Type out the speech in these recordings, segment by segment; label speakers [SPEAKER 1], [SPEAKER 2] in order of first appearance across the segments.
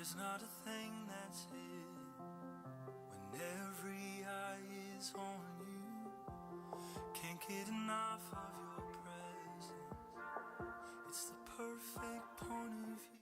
[SPEAKER 1] There's not a thing that's hid when every eye is on you. Can't get enough of your presence. It's the perfect point of view.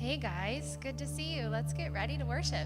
[SPEAKER 2] Hey guys, good to see you. Let's get ready to worship.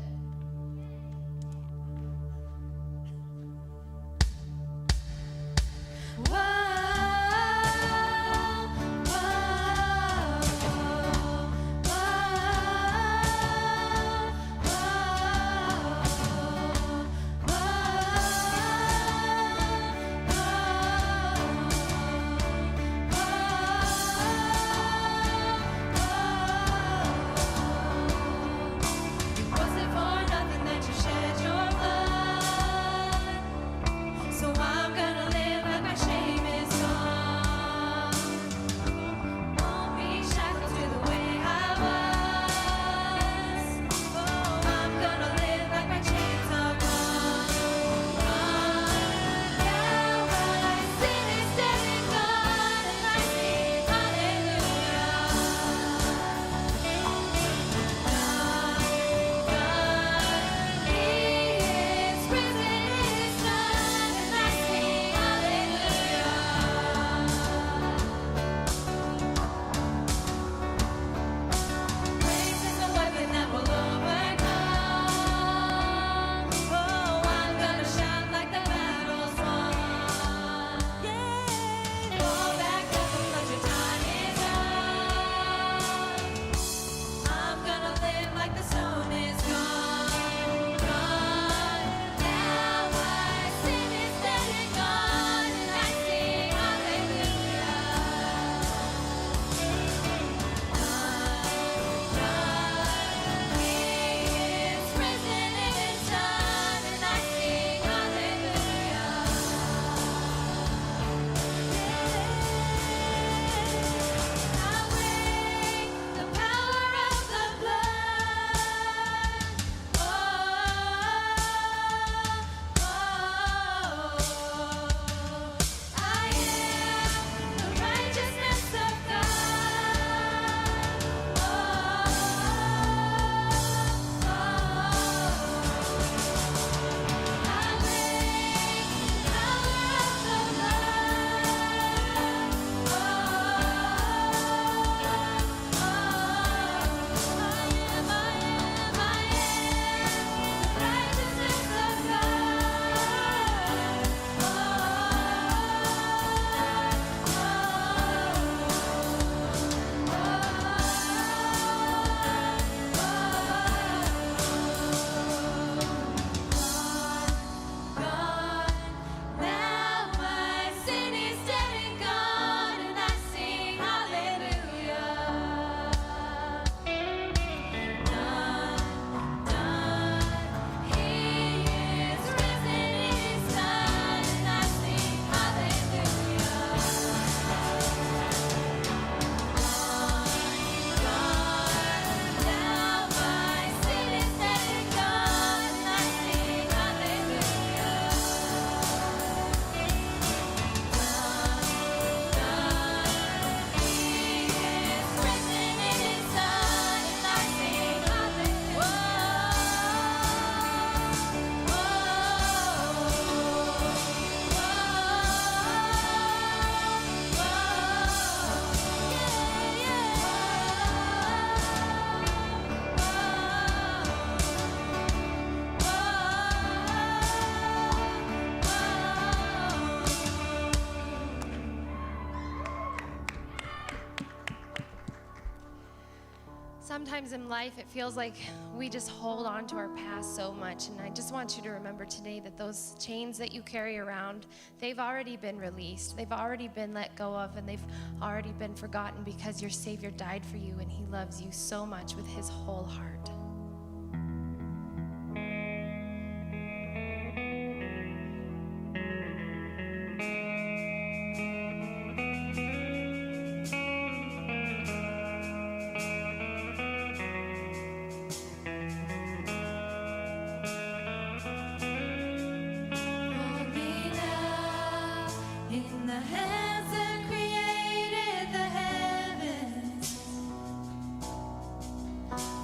[SPEAKER 2] Sometimes in life, it feels like we just hold on to our past so much. And I just want you to remember today that those chains that you carry around, they've already been released. They've already been let go of, and they've already been forgotten because your Savior died for you, and he loves you so much with his whole heart.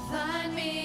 [SPEAKER 3] Find me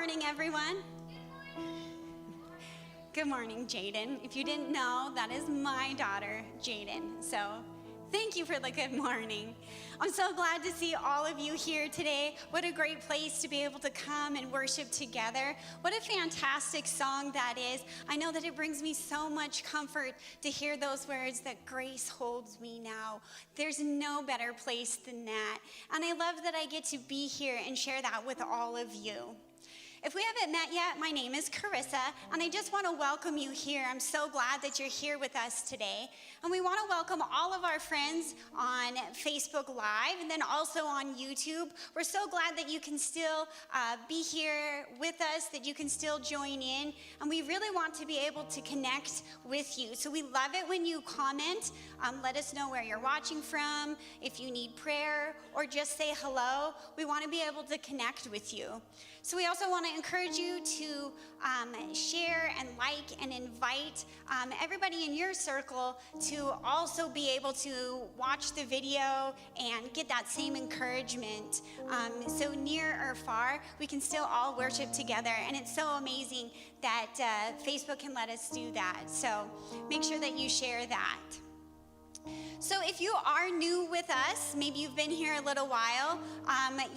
[SPEAKER 3] morning, everyone. Good morning, Jaden. If you didn't know, that is my daughter, Jaden. So thank you for the good morning. I'm so glad to see all of you here today. What a great place to be able to come and worship together. What a fantastic song that is. I know that it brings me so much comfort to hear those words that grace holds me now. There's no better place than that. And I love that I get to be here and share that with all of you. If we haven't met yet, my name is Carissa, and I just want to welcome you here. I'm so glad that you're here with us today. And we want to welcome all of our friends on Facebook Live and then also on YouTube. We're so glad that you can still be here with us, that you can still join in. And we really want to be able to connect with you. So we love it when you comment. Let us know where you're watching from, if you need prayer, or just say hello. We want to be able to connect with you. So we also want to encourage you to share and like and invite everybody in your circle to also be able to watch the video and get that same encouragement. So near or far, we can still all worship together. And it's so amazing that Facebook can let us do that. So make sure that you share that. So if you are new with us, maybe you've been here a little while,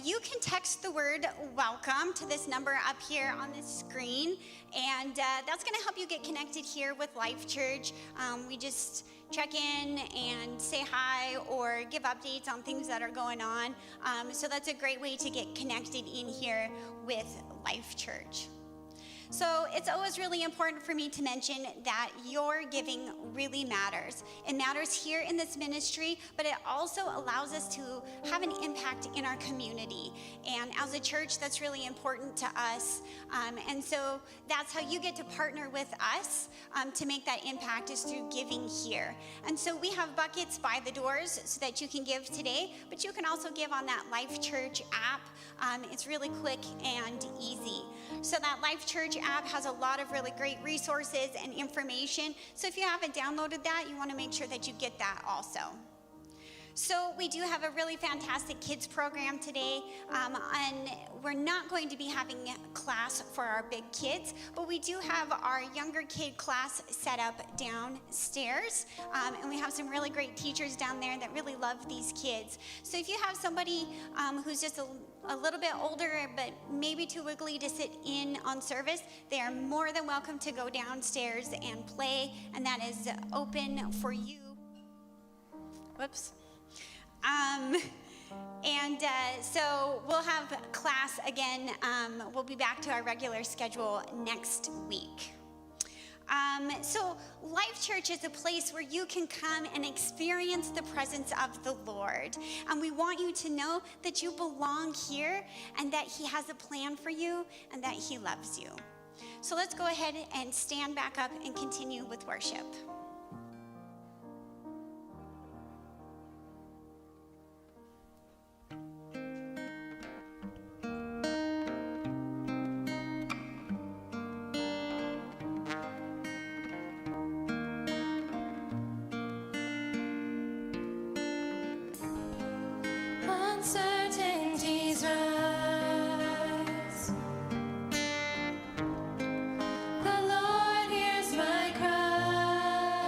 [SPEAKER 3] you can text the word welcome to this number up here on the screen, and that's going to help you get connected here with Life Church. We just check in and say hi or give updates on things that are going on. So that's a great way to get connected in here with Life Church. So it's always really important for me to mention that your giving really matters. It matters here in this ministry, but it also allows us to have an impact in our community. And as a church, that's really important to us. And so that's how you get to partner with us to make that impact, is through giving here. And so we have buckets by the doors so that you can give today, but you can also give on that Life Church app. It's really quick and easy. So that Life Church app has a lot of really great resources and information. So if you haven't downloaded that, you want to make sure that you get that also. So we do have a really fantastic kids program today, and we're not going to be having class for our big kids, but we do have our younger kid class set up downstairs, and we have some really great teachers down there that really love these kids. So if you have somebody who's just a little bit older but maybe too wiggly to sit in on service, they are more than welcome to go downstairs and play, and that is open for you. Whoops. So we'll have class again. We'll be back to our regular schedule next week. So Life Church is a place where you can come and experience the presence of the Lord. And we want you to know that you belong here and that He has a plan for you and that He loves you. So let's go ahead and stand back up and continue with worship.
[SPEAKER 2] Uncertainties rise. The Lord hears my cry.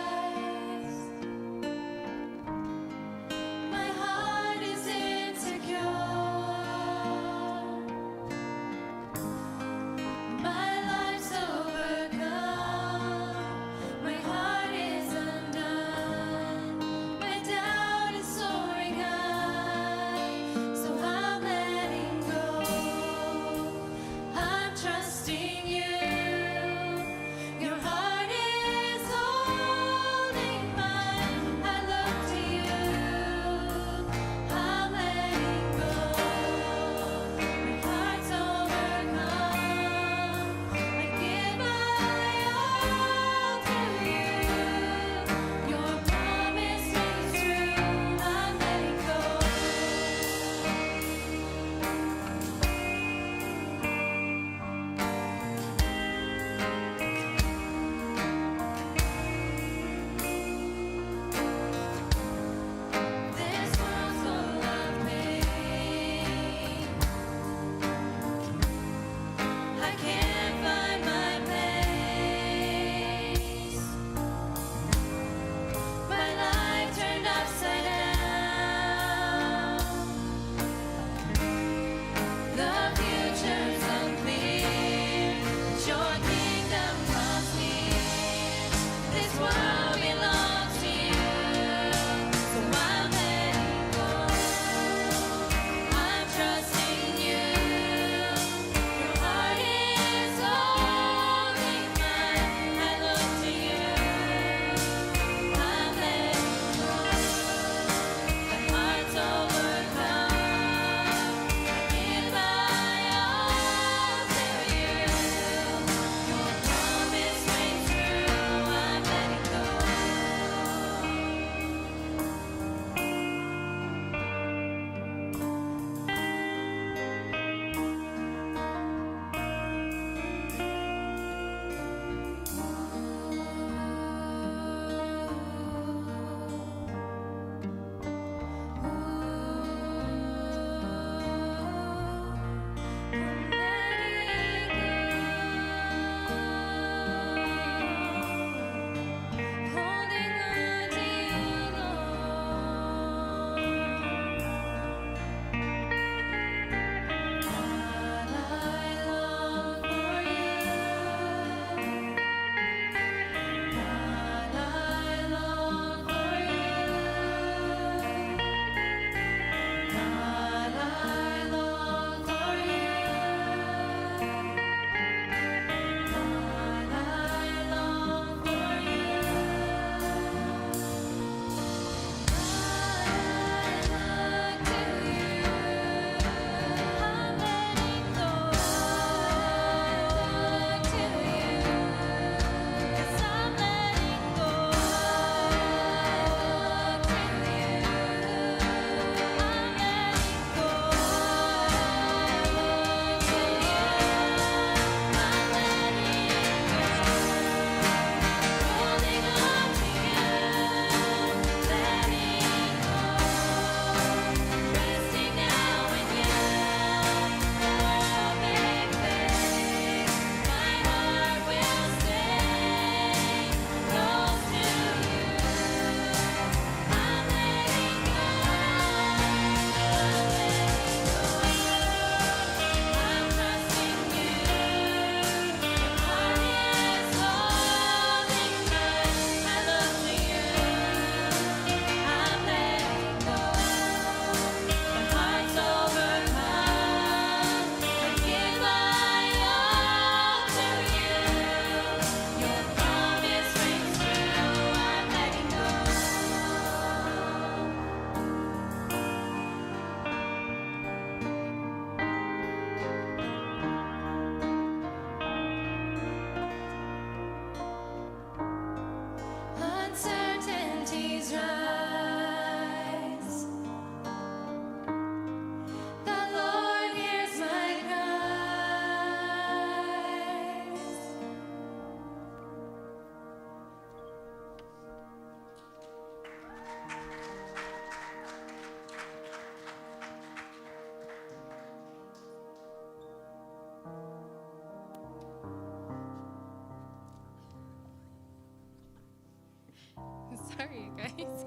[SPEAKER 2] Sorry, you guys.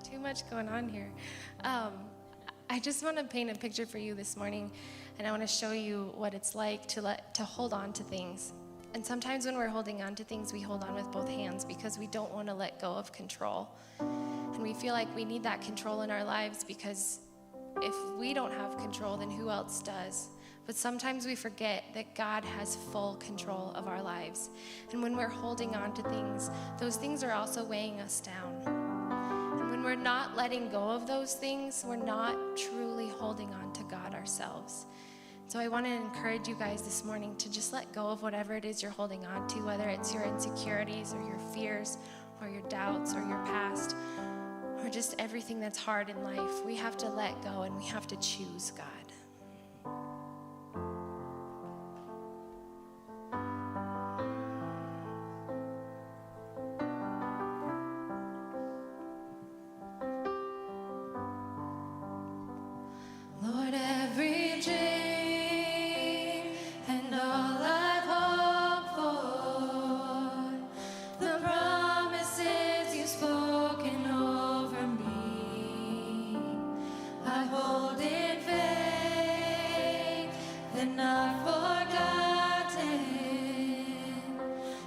[SPEAKER 2] Too much going on here. I just want to paint a picture for you this morning, and I want to show you what it's like to hold on to things. And sometimes when we're holding on to things, we hold on with both hands because we don't want to let go of control. And we feel like we need that control in our lives because if we don't have control, then who else does? But sometimes we forget that God has full control of our lives. And when we're holding on to things, those things are also weighing us down. And when we're not letting go of those things, we're not truly holding on to God ourselves. So I want to encourage you guys this morning to just let go of whatever it is you're holding on to, whether it's your insecurities or your fears or your doubts or your past or just everything that's hard in life. We have to let go and we have to choose God. Lord, every dream and all I've hoped for, the promises you've spoken over me, I hold in faith and not forgotten,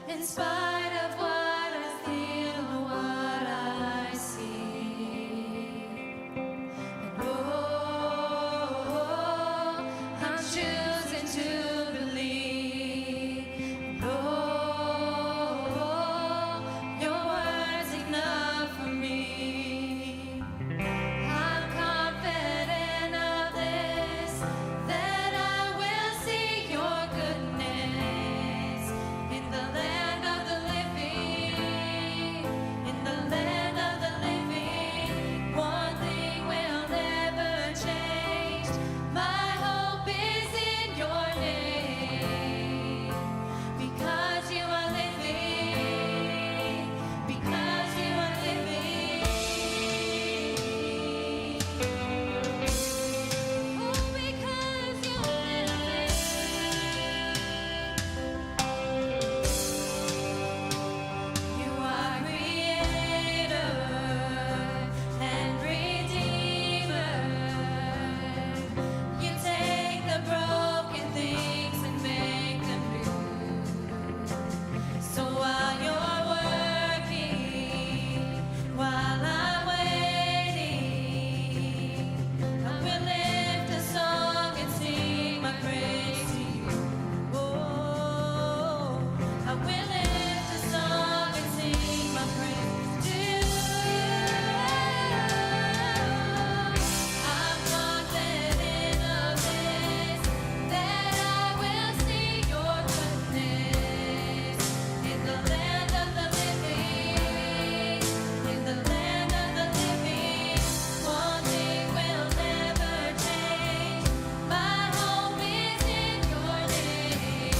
[SPEAKER 2] in spite of what I feel or what I see. And I'm choosing to believe. Your word's enough for me. I'm confident of this, that I will see your goodness in the land of the living, in the land of the living. One thing will never change. My hope is in your name, because you are living, because you are living. Oh, because you are living. You are creator and redeemer. You take the broken things and make them new. So while you're working, while I'm waiting, I will lift a song and sing my praise to you. Oh, I will lift a song and sing my praise to you. I'm confident of this, that I will see your goodness in the land of the living, in the land of the living. One thing will never change. My hope is in your name,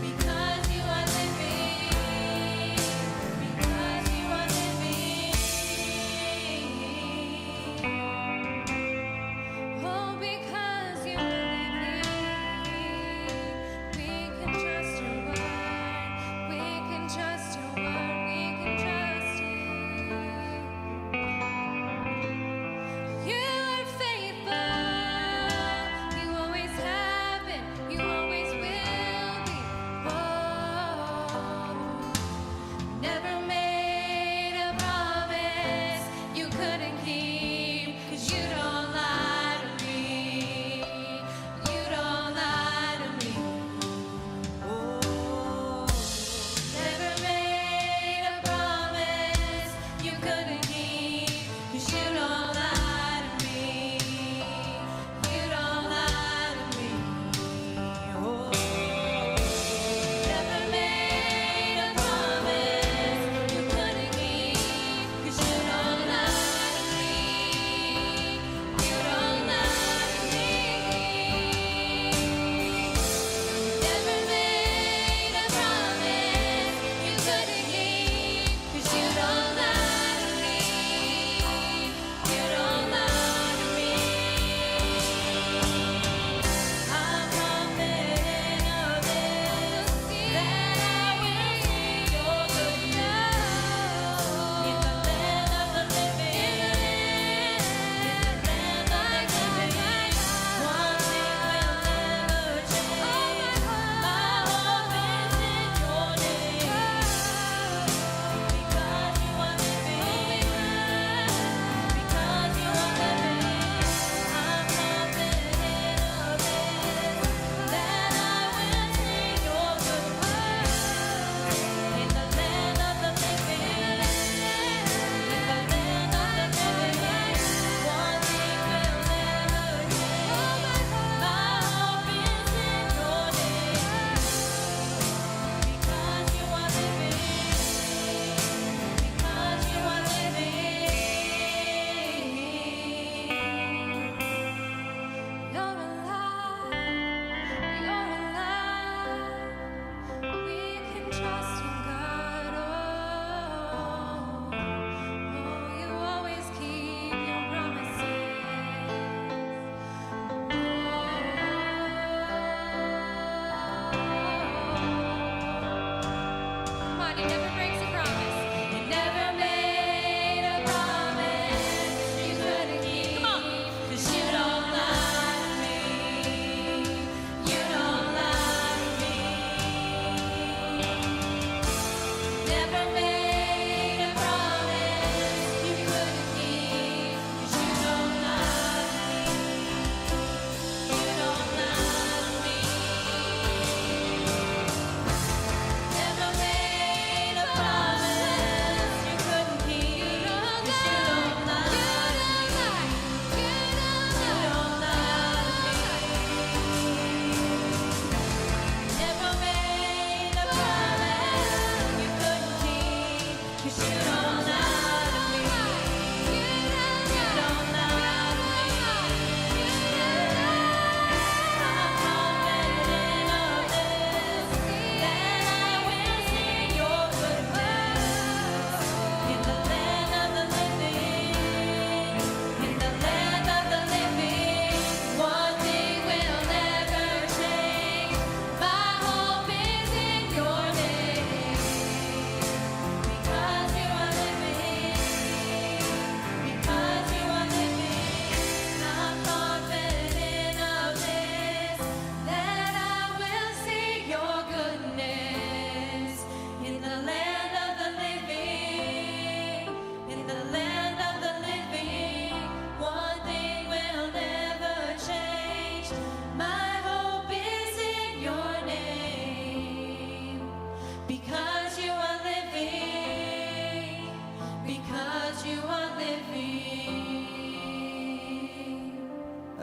[SPEAKER 2] because you are living, because you are living. Oh, because you are living, we can trust your word, we can trust your word, we can trust you. You are faithful, you always have been, you always will be. Oh, never made a promise you couldn't keep, 'cause you don't lie to me, you don't lie to me. Oh, never made a promise you couldn't keep, 'cause you don't lie to me, you don't lie to me. Oh, never made a promise you couldn't keep, 'cause you don't lie to me, you don't lie to me. Never made a promise you couldn't keep, 'cause you don't lie to me, you don't lie to me.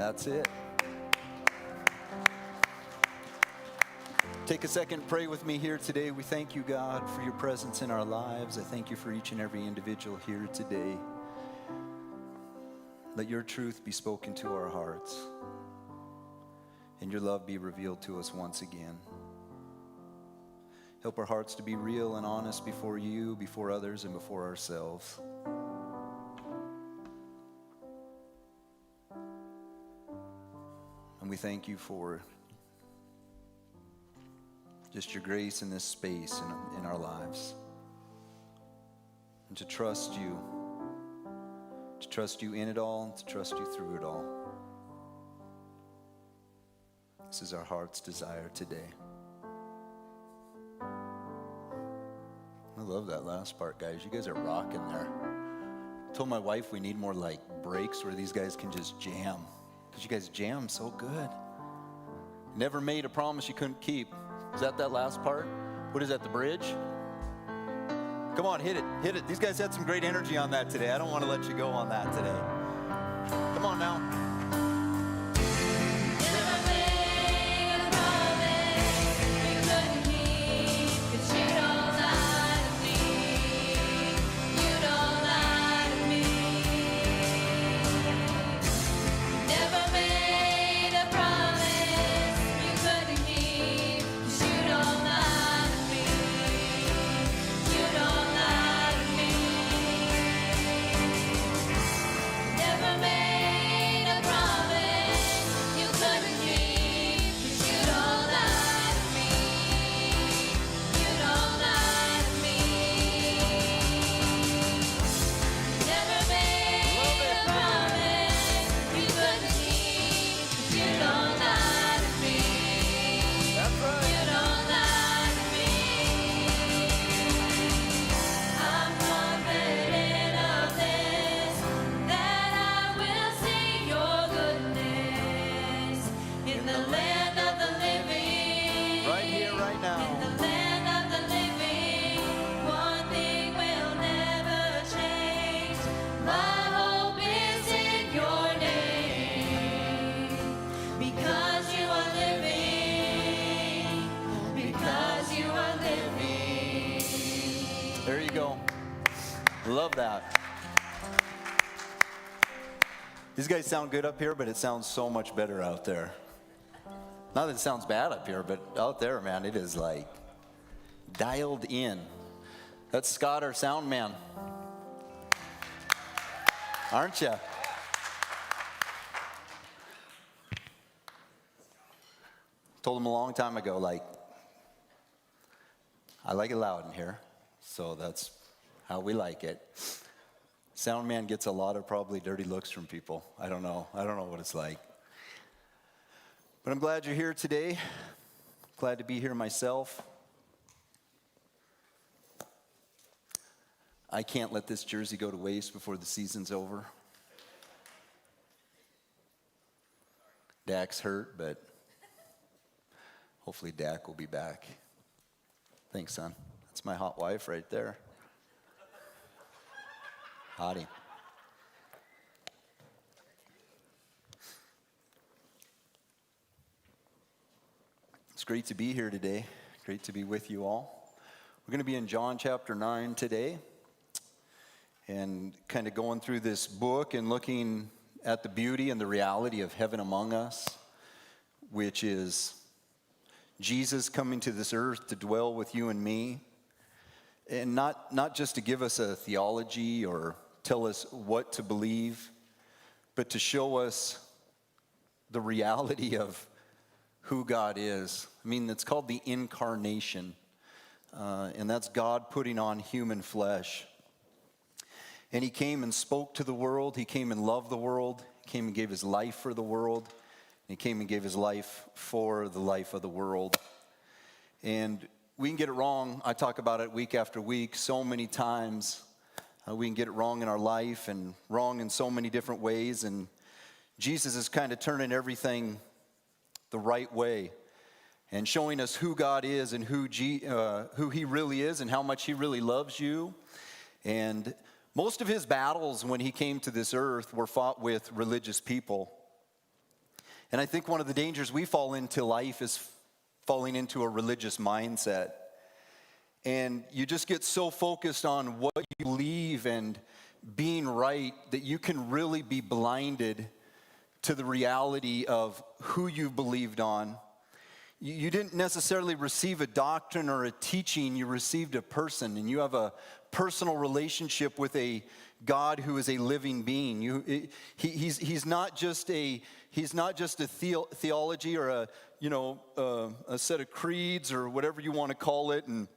[SPEAKER 4] That's it. Take a second, pray with me here today. We thank you, God, for your presence in our lives. I thank you for each and every individual here today. Let your truth be spoken to our hearts, and your love be revealed to us once again. Help our hearts to be real and honest before you, before others, and before ourselves. And we thank you for just your grace in this space in our lives. And to trust you in it all, and to trust you through it all. This is our heart's desire today. I love that last part, guys. You guys are rocking there. I told my wife we need more like breaks where these guys can just jam, because you guys jam so good. Never made a promise you couldn't keep. Is that last part? What is that, the bridge? Come on, hit it. These guys had some great energy on that today. I don't want to let you go on that today. Come on now. There you go. Love that. These guys sound good up here, but it sounds so much better out there. Not that it sounds bad up here, but out there, man, it is like dialed in. That's Scott, our sound man. Aren't you? Told him a long time ago, like, I like it loud in here. So that's how we like it. Sound man gets a lot of probably dirty looks from people. I don't know what it's like. But I'm glad you're here today. Glad to be here myself. I can't let this jersey go to waste before the season's over. Dak's hurt, but hopefully Dak will be back. Thanks, son. That's my hot wife right there. Hottie. It's great to be here today. Great to be with you all. We're going to be in John chapter 9 today, and kind of going through this book and looking at the beauty and the reality of heaven among us, which is Jesus coming to this earth to dwell with you and me. And not just to give us a theology or tell us what to believe, but to show us the reality of who God is. I mean, it's called the incarnation, and that's God putting on human flesh. And he came and spoke to the world. He came and loved the world. He came and gave his life for the world. And he came and gave his life for the life of the world. And we can get it wrong. I talk about it week after week so many times. We can get it wrong in our life and wrong in so many different ways. And Jesus is kind of turning everything the right way and showing us who God is and who he really is and how much he really loves you. And most of his battles when he came to this earth were fought with religious people. And I think one of the dangers we fall into life is falling into a religious mindset. And you just get so focused on what you believe and being right that you can really be blinded to the reality of who you believed on. You didn't necessarily receive a doctrine or a teaching, you received a person, and you have a personal relationship with a God who is a living being. He's not just a theology or a set of creeds or whatever you want to call it. And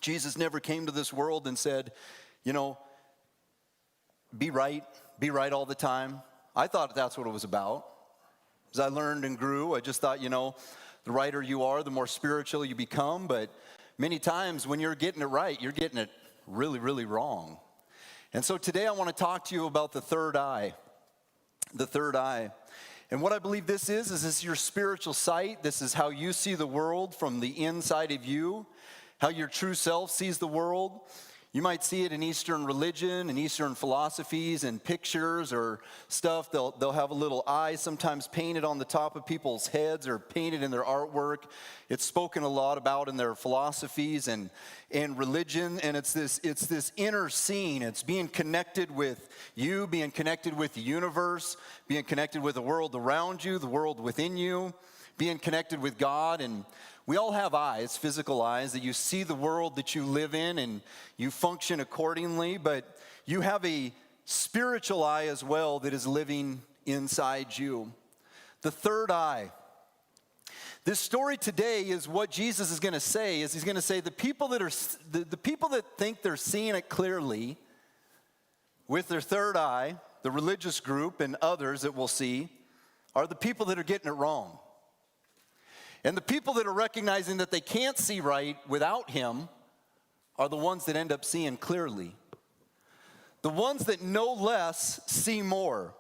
[SPEAKER 4] Jesus never came to this world and said, be right all the time. I thought that's what it was about. As I learned and grew, I just thought, the righter you are, the more spiritual you become. But many times when you're getting it right, you're getting it really, really wrong. And so today I want to talk to you about the third eye. The third eye. And what I believe this is this your spiritual sight. This is how you see the world from the inside of you, how your true self sees the world. You might see it in Eastern religion and Eastern philosophies and pictures or stuff. They'll have a little eye sometimes painted on the top of people's heads or painted in their artwork. It's spoken a lot about in their philosophies and religion. And it's this inner scene. It's being connected with you, being connected with the universe, being connected with the world around you, the world within you, being connected with God. And we all have eyes, physical eyes, that you see the world that you live in and you function accordingly, but you have a spiritual eye as well that is living inside you. The third eye. This story today is what Jesus is going to say, is he's going to say the people that think they're seeing it clearly with their third eye, the religious group and others that we'll see, are the people that are getting it wrong. And the people that are recognizing that they can't see right without him are the ones that end up seeing clearly. The ones that know less see more,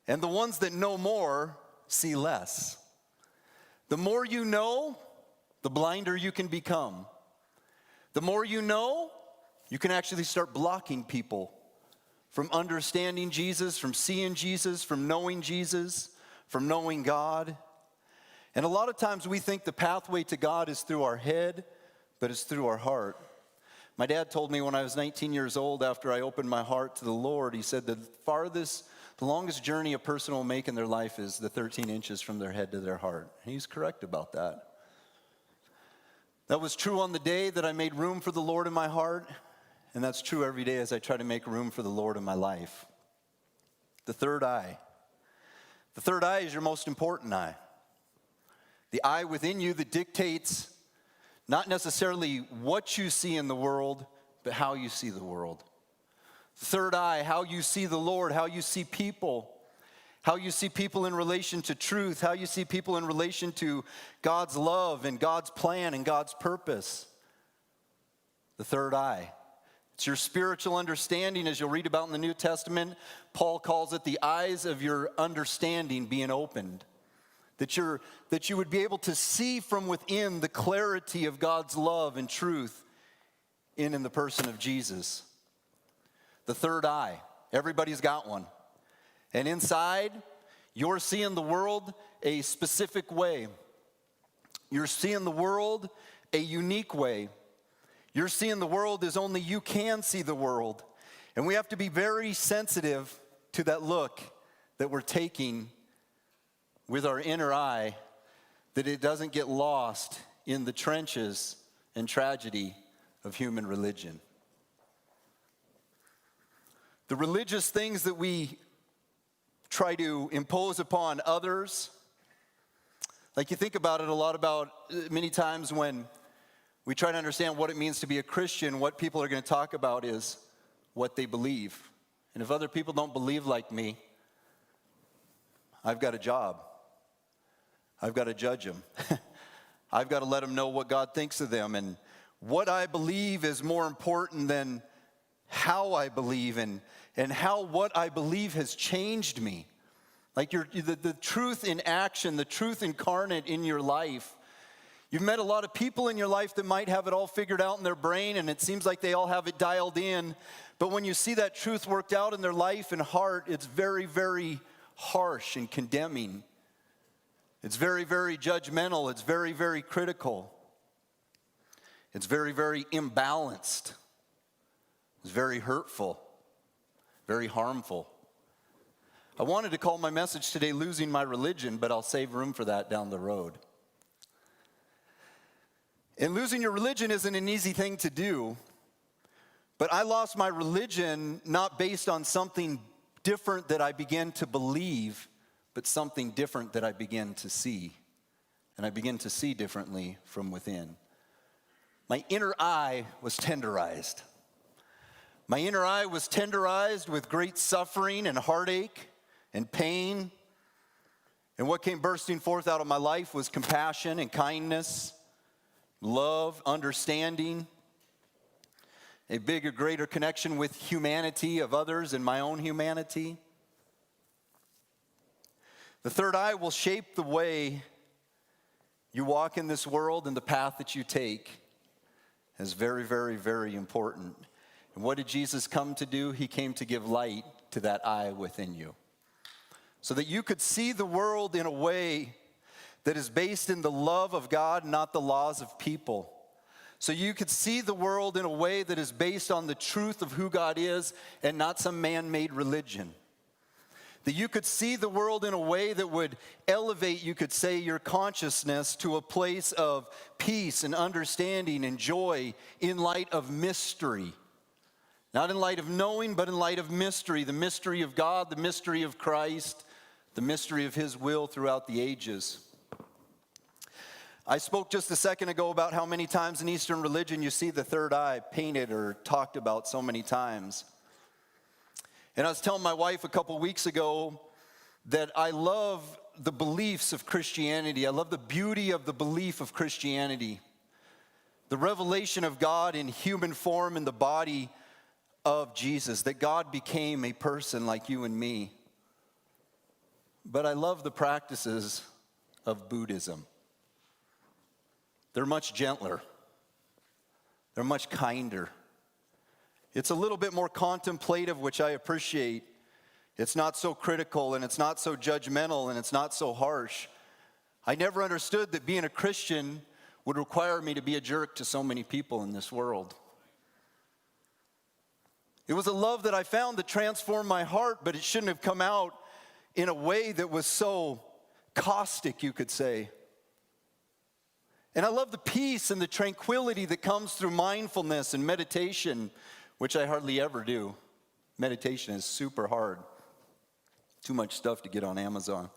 [SPEAKER 4] and the ones that know more see less. The more you know, the blinder you can become. The more you know, you can actually start blocking people from understanding Jesus, from seeing Jesus, from knowing Jesus, from knowing God. And a lot of times we think the pathway to God is through our head, but it's through our heart. My dad told me when I was 19 years old, after I opened my heart to the Lord, he said the longest journey a person will make in their life is the 13 inches from their head to their heart. And he's correct about that. That was true on the day that I made room for the Lord in my heart, and that's true every day as I try to make room for the Lord in my life. The third eye. The third eye is your most important eye. The eye within you that dictates not necessarily what you see in the world, but how you see the world. The third eye, how you see the Lord, how you see people, how you see people in relation to truth, how you see people in relation to God's love and God's plan and God's purpose. The third eye. It's your spiritual understanding, as you'll read about in the New Testament. Paul calls it the eyes of your understanding being opened. That you would be able to see from within the clarity of God's love and truth in the person of Jesus. The third eye. Everybody's got one. And inside, you're seeing the world a specific way. You're seeing the world a unique way. You're seeing the world as only you can see the world. And we have to be very sensitive to that look that we're taking with our inner eye, that it doesn't get lost in the trenches and tragedy of human religion. The religious things that we try to impose upon others, like you think about it a lot about many times when we try to understand what it means to be a Christian, what people are going to talk about is what they believe. And if other people don't believe like me, I've got a job. I've got to judge them. I've got to let them know what God thinks of them. And what I believe is more important than how I believe and how what I believe has changed me. Like the truth in action, the truth incarnate in your life. You've met a lot of people in your life that might have it all figured out in their brain, and it seems like they all have it dialed in. But when you see that truth worked out in their life and heart, it's very, very harsh and condemning. It's very, very judgmental. It's very, very critical. It's very, very imbalanced. It's very hurtful, very harmful. I wanted to call my message today Losing My Religion, but I'll save room for that down the road. And losing your religion isn't an easy thing to do, but I lost my religion not based on something different that I began to believe, but something different that I began to see. And I began to see differently from within. My inner eye was tenderized. My inner eye was tenderized with great suffering and heartache and pain. And what came bursting forth out of my life was compassion and kindness, love, understanding, a bigger, greater connection with humanity of others and my own humanity. The third eye will shape the way you walk in this world, and the path that you take is very, very, very important. And what did Jesus come to do? He came to give light to that eye within you, so that you could see the world in a way that is based in the love of God, not the laws of people. So you could see the world in a way that is based on the truth of who God is and not some man-made religion. That you could see the world in a way that would elevate, you could say, your consciousness to a place of peace and understanding and joy in light of mystery. Not in light of knowing, but in light of mystery. The mystery of God, the mystery of Christ, the mystery of His will throughout the ages. I spoke just a second ago about how many times in Eastern religion you see the third eye painted or talked about so many times. And I was telling my wife a couple weeks ago that I love the beliefs of Christianity. I love the beauty of the belief of Christianity. The revelation of God in human form in the body of Jesus, that God became a person like you and me. But I love the practices of Buddhism. They're much gentler. They're much kinder. It's a little bit more contemplative, which I appreciate. It's not so critical, and it's not so judgmental, and it's not so harsh. I never understood that being a Christian would require me to be a jerk to so many people in this world. It was a love that I found that transformed my heart, but it shouldn't have come out in a way that was so caustic, you could say. And I love the peace and the tranquility that comes through mindfulness and meditation, which I hardly ever do. Meditation is super hard. Too much stuff to get on Amazon.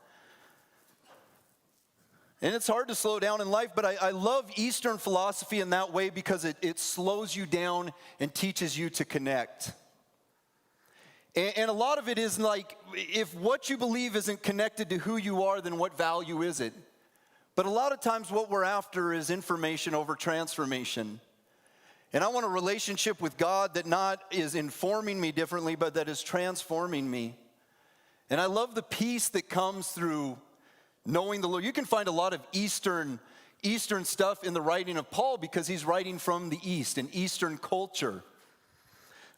[SPEAKER 4] And it's hard to slow down in life, but I love Eastern philosophy in that way because it slows you down and teaches you to connect. And a lot of it is like, if what you believe isn't connected to who you are, then what value is it? But a lot of times what we're after is information over transformation. And I want a relationship with God that not is informing me differently, but that is transforming me. And I love the peace that comes through knowing the Lord. You can find a lot of Eastern stuff in the writing of Paul because he's writing from the East, an Eastern culture.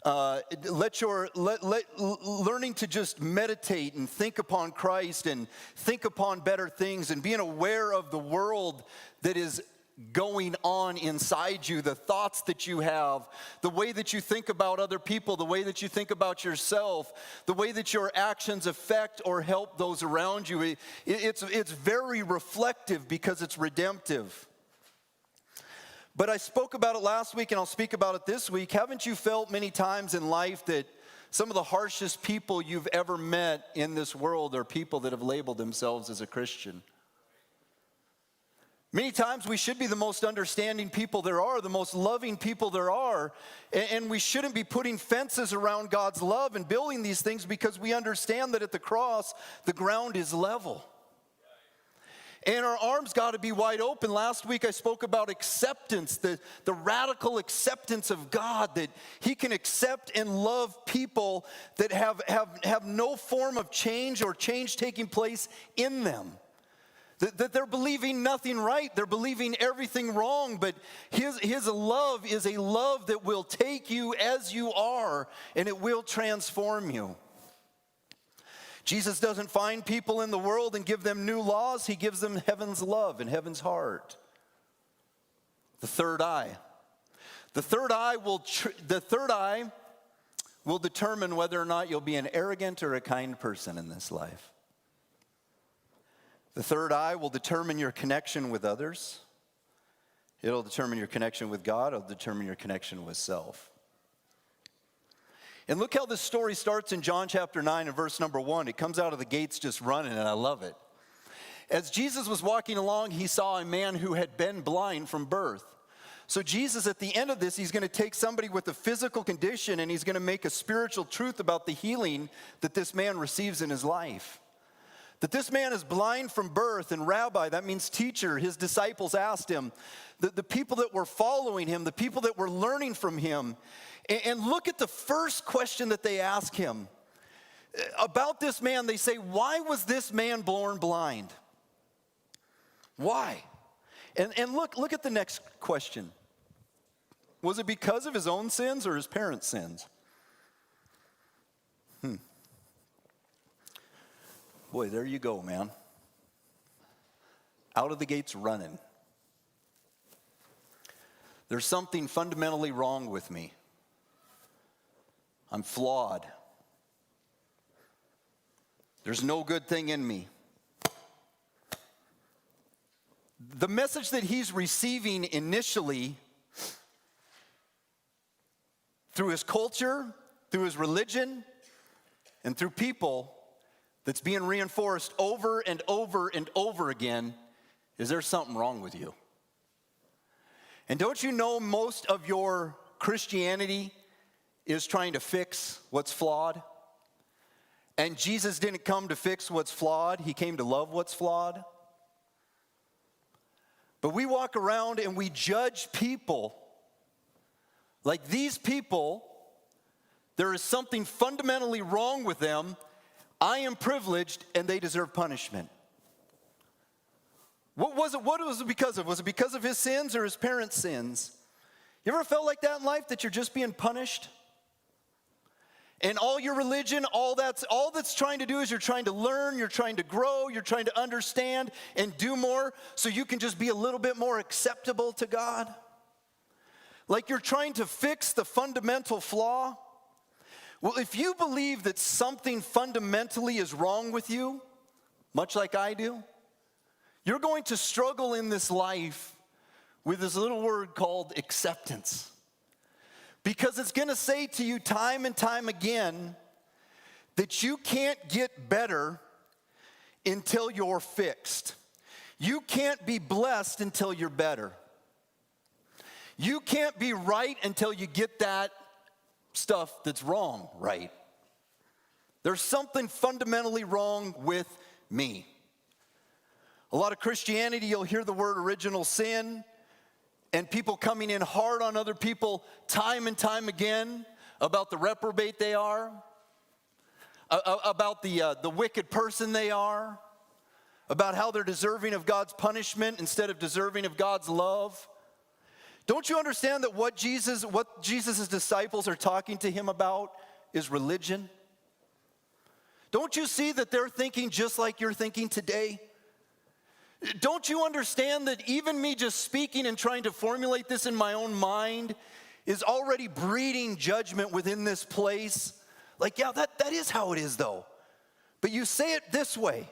[SPEAKER 4] Learning to just meditate and think upon Christ and think upon better things and being aware of the world that is going on inside you, the thoughts that you have, the way that you think about other people, the way that you think about yourself, the way that your actions affect or help those around you. It's very reflective because it's redemptive. But I spoke about it last week and I'll speak about it this week. Haven't you felt many times in life that some of the harshest people you've ever met in this world are people that have labeled themselves as a Christian? Many times we should be the most understanding people there are, the most loving people there are, and we shouldn't be putting fences around God's love and building these things because we understand that at the cross, the ground is level. And our arms got to be wide open. Last week I spoke about acceptance, the radical acceptance of God, that He can accept and love people that have no form of change or change taking place in them. That they're believing nothing right, they're believing everything wrong, but His love is a love that will take you as you are, and it will transform you. Jesus doesn't find people in the world and give them new laws. He gives them heaven's love and heaven's heart. The third eye. The third eye will determine whether or not you'll be an arrogant or a kind person in this life. The third eye will determine your connection with others. It'll determine your connection with God. It'll determine your connection with self. And look how this story starts in John chapter 9 and verse number 1. It comes out of the gates just running, and I love it. As Jesus was walking along, he saw a man who had been blind from birth. So Jesus, at the end of this, he's going to take somebody with a physical condition and he's going to make a spiritual truth about the healing that this man receives in his life. That this man is blind from birth, and rabbi, that means teacher. His disciples asked him, the people that were following him, the people that were learning from him, and look at the first question that they ask him. About this man, they say, why was this man born blind? Why? And look at the next question. Was it because of his own sins or his parents' sins? Boy, there you go, man. Out of the gates running. There's something fundamentally wrong with me. I'm flawed. There's no good thing in me. The message that he's receiving initially through his culture, through his religion, and through people that's being reinforced over and over and over again is there's something wrong with you. And don't you know most of your Christianity is trying to fix what's flawed? And Jesus didn't come to fix what's flawed. He came to love what's flawed. But we walk around and we judge people like these people, there is something fundamentally wrong with them. I am privileged and they deserve punishment. What was it because of? Was it because of his sins or his parents' sins? You ever felt like that in life, that you're just being punished? And all your religion, all that's trying to do is you're trying to learn, you're trying to grow, you're trying to understand and do more so you can just be a little bit more acceptable to God. Like you're trying to fix the fundamental flaw. Well, if you believe that something fundamentally is wrong with you, much like I do, you're going to struggle in this life with this little word called acceptance. Because it's going to say to you time and time again that you can't get better until you're fixed. You can't be blessed until you're better. You can't be right until you get that stuff that's wrong right. There's something fundamentally wrong with me. A lot of Christianity, you'll hear the word original sin, and people coming in hard on other people time and time again about the reprobate they are, about the wicked person they are, about how they're deserving of God's punishment instead of deserving of God's love. Don't you understand that what Jesus' disciples are talking to him about is religion? Don't you see that they're thinking just like you're thinking today? Don't you understand that even me just speaking and trying to formulate this in my own mind is already breeding judgment within this place? Like, yeah, that is how it is though. But you say it this way: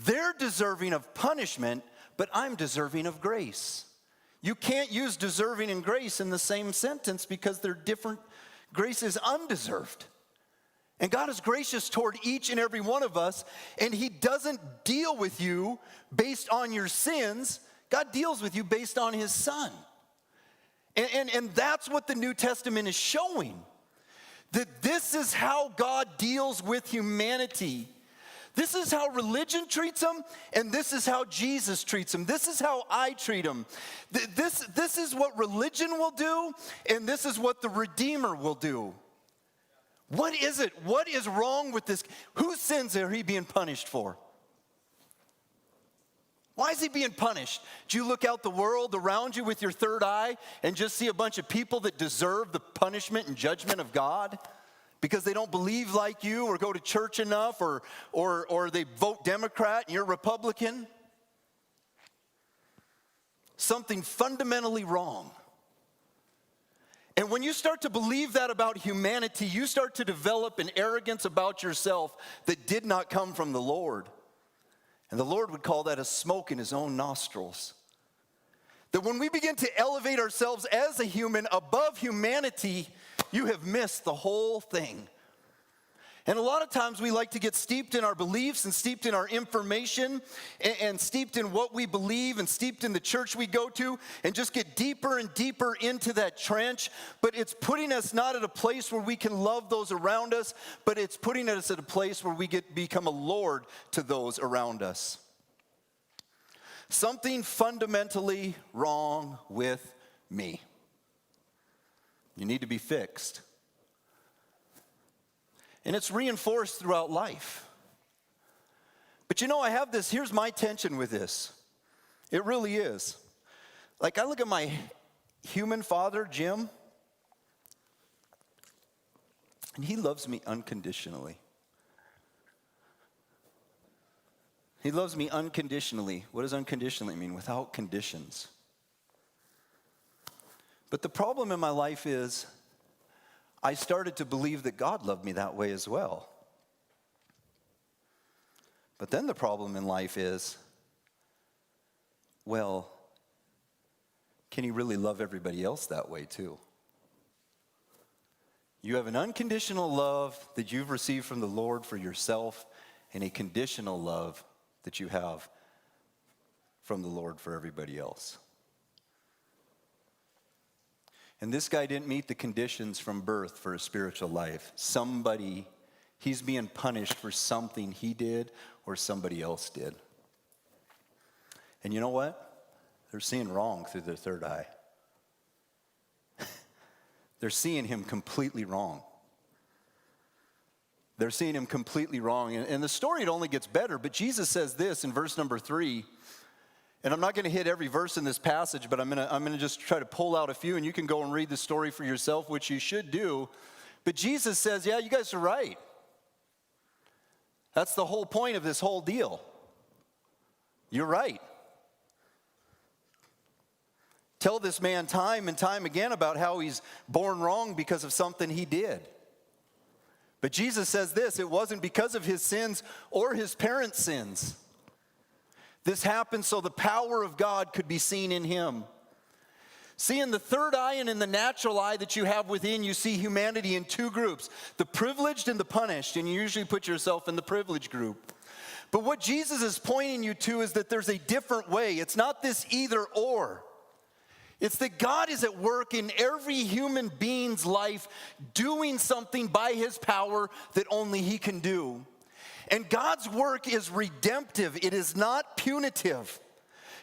[SPEAKER 4] they're deserving of punishment, but I'm deserving of grace. You can't use deserving and grace in the same sentence because they're different. Grace is undeserved. And God is gracious toward each and every one of us, and he doesn't deal with you based on your sins. God deals with you based on his Son. And that's what the New Testament is showing. That this is how God deals with humanity. This is how religion treats them, and this is how Jesus treats them. This is how I treat them. This is what religion will do, and this is what the Redeemer will do. What is it? What is wrong with this? Whose sins are he being punished for? Why is he being punished? Do you look out the world around you with your third eye and just see a bunch of people that deserve the punishment and judgment of God? because they don't believe like you or go to church enough or they vote Democrat and you're Republican. Something fundamentally wrong. And when you start to believe that about humanity, you start to develop an arrogance about yourself that did not come from the Lord. And the Lord would call that a smoke in his own nostrils. That when we begin to elevate ourselves as a human above humanity, you have missed the whole thing. And a lot of times we like to get steeped in our beliefs and steeped in our information and steeped in what we believe and steeped in the church we go to and just get deeper and deeper into that trench. But it's putting us not at a place where we can love those around us, but it's putting us at a place where we become a lord to those around us. Something fundamentally wrong with me. You need to be fixed. And it's reinforced throughout life. But you know, I have this, here's my tension with this. It really is. Like, I look at my human father, Jim, and he loves me unconditionally. He loves me unconditionally. What does unconditionally mean? Without conditions. But the problem in my life is, I started to believe that God loved me that way as well. But then the problem in life is, well, can he really love everybody else that way too? You have an unconditional love that you've received from the Lord for yourself and a conditional love that you have from the Lord for everybody else. And this guy didn't meet the conditions from birth for a spiritual life. He's being punished for something he did or somebody else did. And you know what? They're seeing wrong through their third eye. They're seeing him completely wrong. They're seeing him completely wrong. And the story, it only gets better. But Jesus says this in verse number 3. And I'm not going to hit every verse in this passage, but I'm going to just try to pull out a few, and you can go and read the story for yourself, which you should do. But Jesus says, yeah, you guys are right. That's the whole point of this whole deal. You're right. Tell this man time and time again about how he's born wrong because of something he did. But Jesus says this, it wasn't because of his sins or his parents' sins. This happened so the power of God could be seen in him. See, in the third eye and in the natural eye that you have within, you see humanity in two groups, the privileged and the punished, and you usually put yourself in the privileged group. But what Jesus is pointing you to is that there's a different way. It's not this either or. It's that God is at work in every human being's life doing something by his power that only he can do. And God's work is redemptive. It is not punitive.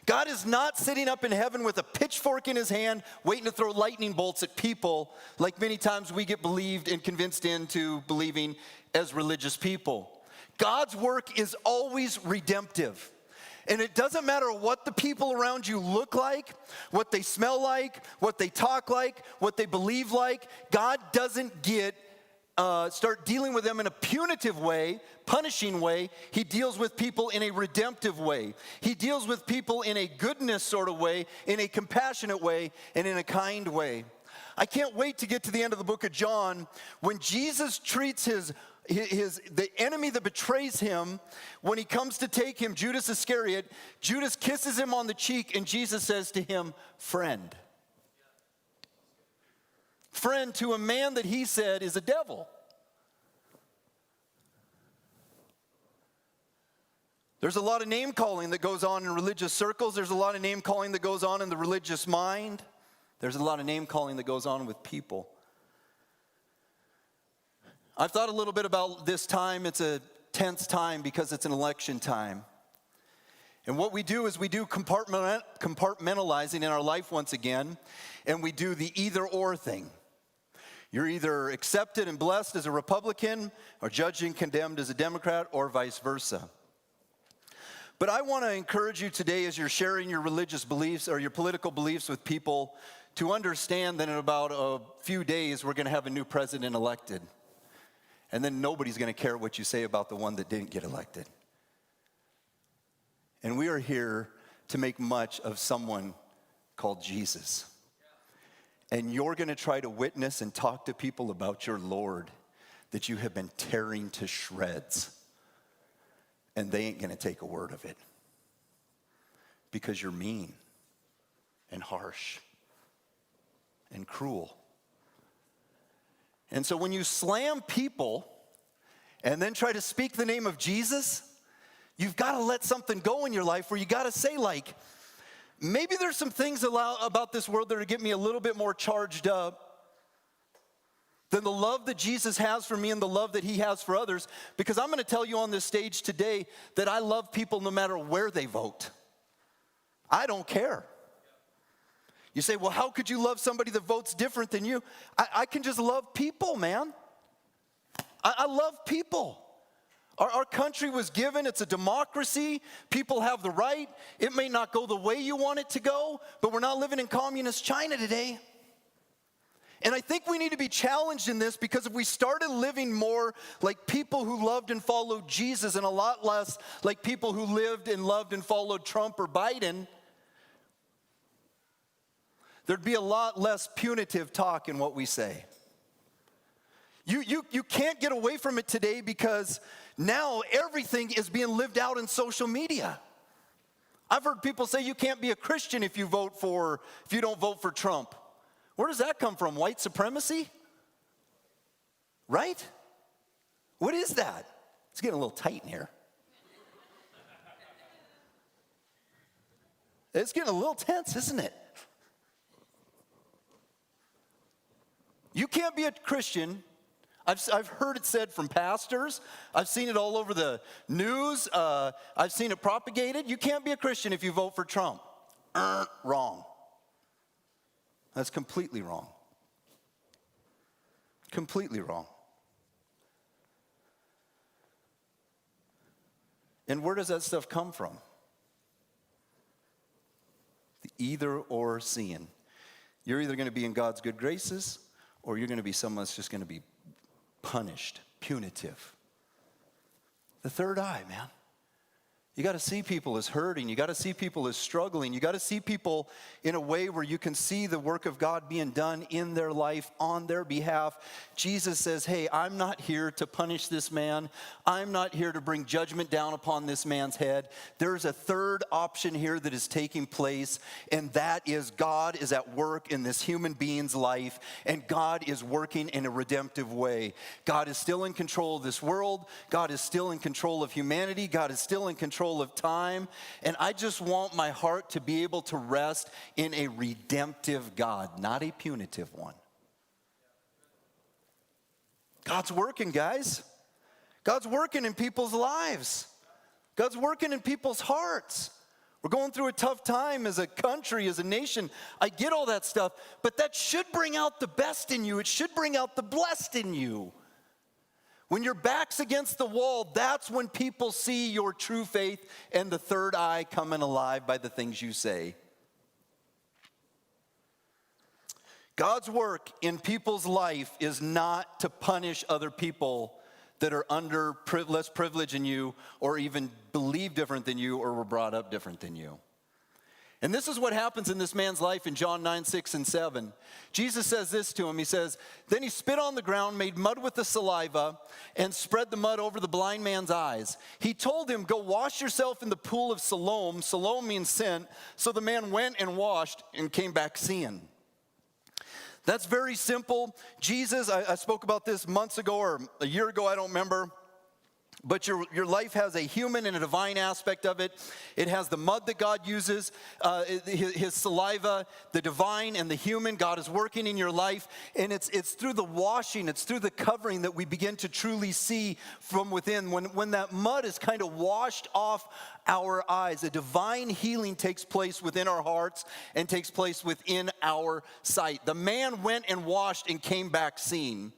[SPEAKER 4] God is not sitting up in heaven with a pitchfork in his hand waiting to throw lightning bolts at people like many times we get believed and convinced into believing as religious people. God's work is always redemptive. And it doesn't matter what the people around you look like, what they smell like, what they talk like, what they believe like. God doesn't start dealing with them in a punitive way, punishing way. He deals with people in a redemptive way. He deals with people in a goodness sort of way, in a compassionate way, and in a kind way. I can't wait to get to the end of the book of John when Jesus treats the enemy that betrays him. When he comes to take him, Judas Iscariot, Judas kisses him on the cheek, and Jesus says to him, friend. Friend to a man that he said is a devil. There's a lot of name calling that goes on in religious circles. There's a lot of name calling that goes on in the religious mind. There's a lot of name calling that goes on with people. I've thought a little bit about this time. It's a tense time because it's an election time. And what we do is we do compartmentalizing in our life once again, and we do the either or thing. You're either accepted and blessed as a Republican or judged and condemned as a Democrat or vice versa. But I want to encourage you today as you're sharing your religious beliefs or your political beliefs with people to understand that in about a few days we're going to have a new president elected. And then nobody's going to care what you say about the one that didn't get elected. And we are here to make much of someone called Jesus. And you're going to try to witness and talk to people about your Lord that you have been tearing to shreds. And they ain't going to take a word of it. Because you're mean and harsh and cruel. And so when you slam people and then try to speak the name of Jesus, you've got to let something go in your life where you got to say, like, maybe there's some things about this world that are getting me a little bit more charged up than the love that Jesus has for me and the love that he has for others. Because I'm going to tell you on this stage today that I love people no matter where they vote. I don't care. You say, well, how could you love somebody that votes different than you? I can just love people, man. I love people. Our country was given, it's a democracy. People have the right. It may not go the way you want it to go, but we're not living in communist China today. And I think we need to be challenged in this, because if we started living more like people who loved and followed Jesus and a lot less like people who lived and loved and followed Trump or Biden, there'd be a lot less punitive talk in what we say. You can't get away from it today, because now everything is being lived out in social media. I've heard people say you can't be a Christian if you don't vote for Trump. Where does that come from? White supremacy? Right? What is that? It's getting a little tight in here. It's getting a little tense, isn't it? You can't be a Christian. I've heard it said from pastors. I've seen it all over the news. I've seen it propagated. You can't be a Christian if you vote for Trump. Wrong. That's completely wrong. Completely wrong. And where does that stuff come from? The either or seeing. You're either going to be in God's good graces, or you're going to be someone that's just going to be punished, punitive. The third eye, man. You got to see people as hurting. You got to see people as struggling. You got to see people in a way where you can see the work of God being done in their life on their behalf. Jesus says, hey, I'm not here to punish this man. I'm not here to bring judgment down upon this man's head. There's a third option here that is taking place, and that is God is at work in this human being's life, and God is working in a redemptive way. God is still in control of this world. God is still in control of humanity. God is still in control of time, and I just want my heart to be able to rest in a redemptive God, not a punitive one. God's working, guys. God's working in people's lives. God's working in people's hearts. We're going through a tough time as a country, as a nation. I get all that stuff, but that should bring out the best in you. It should bring out the blessed in you. When your back's against the wall, that's when people see your true faith and the third eye coming alive by the things you say. God's work in people's life is not to punish other people that are under less privilege than you, or even believe different than you, or were brought up different than you. And this is what happens in this man's life in John 9, 6, and 7. Jesus says this to him. He says, then he spit on the ground, made mud with the saliva, and spread the mud over the blind man's eyes. He told him, go wash yourself in the pool of Siloam. Siloam means sent. So the man went and washed and came back seeing. That's very simple. Jesus, I spoke about this months ago or a year ago, I don't remember. But your life has a human and a divine aspect of it. It has the mud that God uses, his saliva, the divine and the human. God is working in your life. And it's through the washing, it's through the covering that we begin to truly see from within. When that mud is kind of washed off our eyes, a divine healing takes place within our hearts and takes place within our sight. The man went and washed and came back seeing.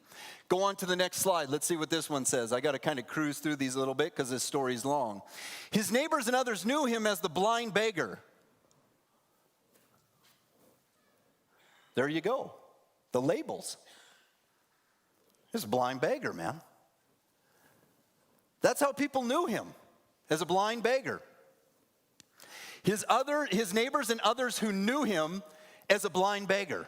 [SPEAKER 4] Go on to the next slide. Let's see what this one says. I got to kind of cruise through these a little bit because this story's long. His neighbors and others knew him as the blind beggar. There you go. The labels. This blind beggar, man. That's how people knew him, as a blind beggar. His neighbors and others who knew him as a blind beggar.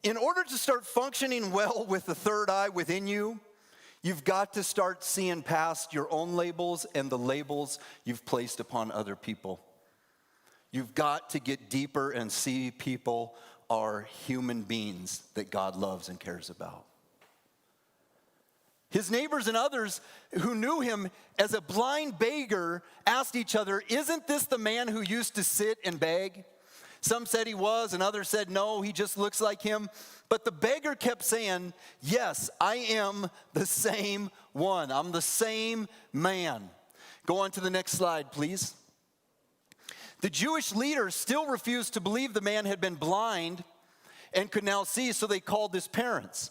[SPEAKER 4] In order to start functioning well with the third eye within you, you've got to start seeing past your own labels and the labels you've placed upon other people. You've got to get deeper and see people are human beings that God loves and cares about. His neighbors and others who knew him as a blind beggar asked each other, "Isn't this the man who used to sit and beg?" Some said he was, and others said, "No, he just looks like him." But the beggar kept saying, "Yes, I am the same one. I'm the same man." Go on to the next slide, please. The Jewish leaders still refused to believe the man had been blind and could now see, so they called his parents.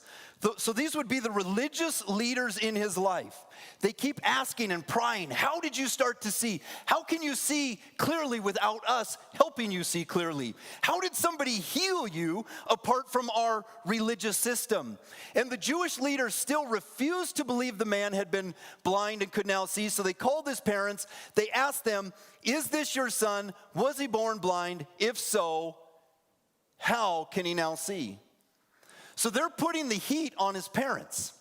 [SPEAKER 4] So these would be the religious leaders in his life. They keep asking and prying, "How did you start to see? How can you see clearly without us helping you see clearly? How did somebody heal you apart from our religious system?" And the Jewish leaders still refused to believe the man had been blind and could now see, so they called his parents. They asked them, "Is this your son? Was he born blind? If so, how can he now see?" So they're putting the heat on his parents.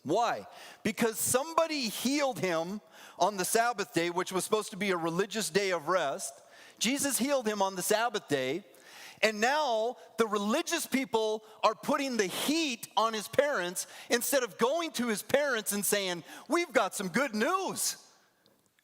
[SPEAKER 4] Why? Because somebody healed him on the Sabbath day, which was supposed to be a religious day of rest. Jesus healed him on the Sabbath day. And now the religious people are putting the heat on his parents instead of going to his parents and saying, "We've got some good news.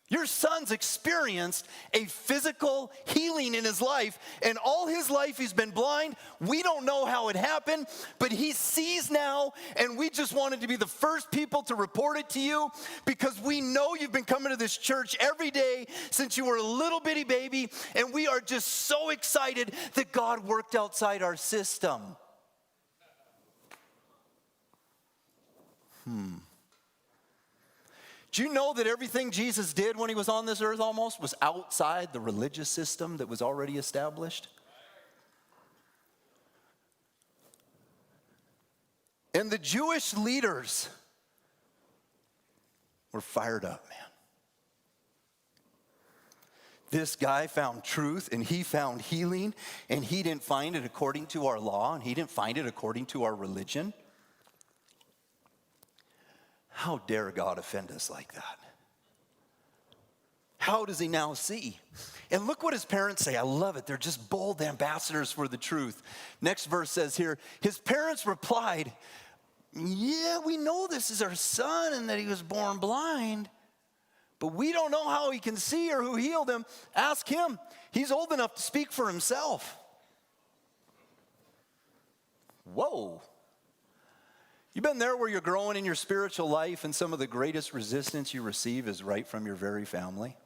[SPEAKER 4] Your son's experienced a physical healing in his life, and all his life he's been blind. We don't know how it happened, but he sees now, and we just wanted to be the first people to report it to you because we know you've been coming to this church every day since you were a little bitty baby, and we are just so excited that God worked outside our system." Do you know that everything Jesus did when he was on this earth almost was outside the religious system that was already established? And the Jewish leaders were fired up, man. This guy found truth and he found healing, and he didn't find it according to our law, and he didn't find it according to our religion. How dare God offend us like that? How does he now see? And look what his parents say. I love it. They're just bold ambassadors for the truth. Next verse says here, his parents replied, "Yeah, we know this is our son and that he was born blind, but we don't know how he can see or who healed him. Ask him. He's old enough to speak for himself." Whoa. You been there where you're growing in your spiritual life and some of the greatest resistance you receive is right from your very family?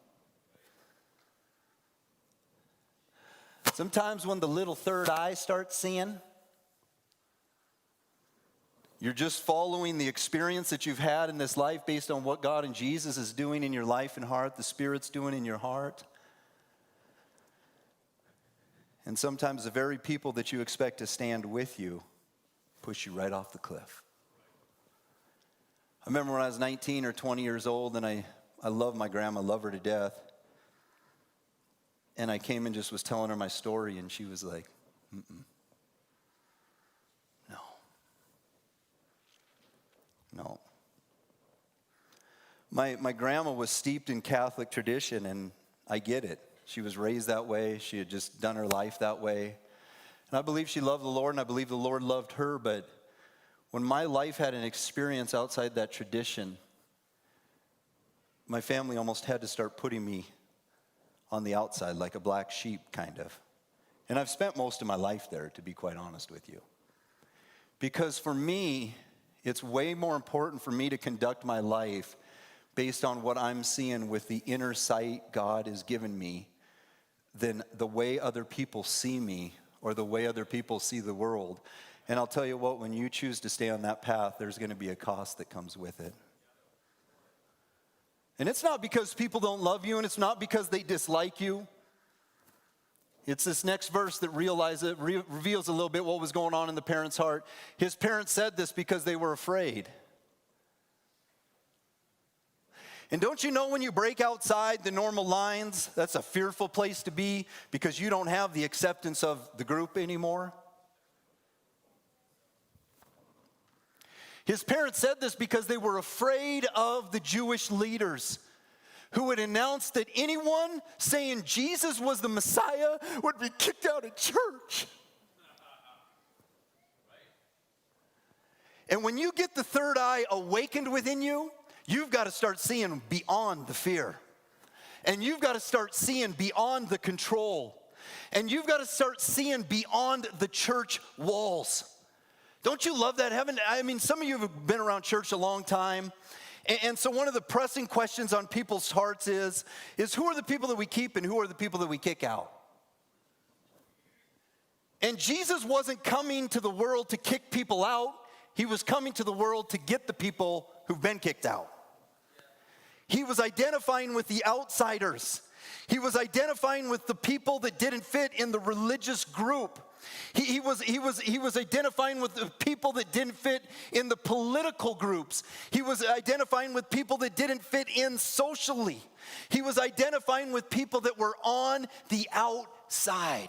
[SPEAKER 4] Sometimes when the little third eye starts seeing, you're just following the experience that you've had in this life based on what God and Jesus is doing in your life and heart, the Spirit's doing in your heart. And sometimes the very people that you expect to stand with you push you right off the cliff. I remember when I was 19 or 20 years old, and I love my grandma, love her to death. And I came and just was telling her my story, and she was like, No. My grandma was steeped in Catholic tradition, and I get it. She was raised that way. She had just done her life that way. And I believe she loved the Lord, and I believe the Lord loved her, but when my life had an experience outside that tradition, my family almost had to start putting me on the outside like a black sheep, kind of. And I've spent most of my life there, to be quite honest with you. Because for me, it's way more important for me to conduct my life based on what I'm seeing with the inner sight God has given me than the way other people see me or the way other people see the world. And I'll tell you what, when you choose to stay on that path, there's going to be a cost that comes with it. And it's not because people don't love you, and it's not because they dislike you. It's this next verse that reveals a little bit what was going on in the parents' heart. His parents said this because they were afraid. And don't you know when you break outside the normal lines, that's a fearful place to be because you don't have the acceptance of the group anymore? His parents said this because they were afraid of the Jewish leaders who would announce that anyone saying Jesus was the Messiah would be kicked out of church. And when you get the third eye awakened within you, you've got to start seeing beyond the fear. And you've got to start seeing beyond the control. And you've got to start seeing beyond the church walls. Don't you love that? Some of you have been around church a long time. And so one of the pressing questions on people's hearts is who are the people that we keep and who are the people that we kick out? And Jesus wasn't coming to the world to kick people out. He was coming to the world to get the people who've been kicked out. He was identifying with the outsiders. He was identifying with the people that didn't fit in the religious group. He was identifying with the people that didn't fit in the political groups. He was identifying with people that didn't fit in socially. He was identifying with people that were on the outside.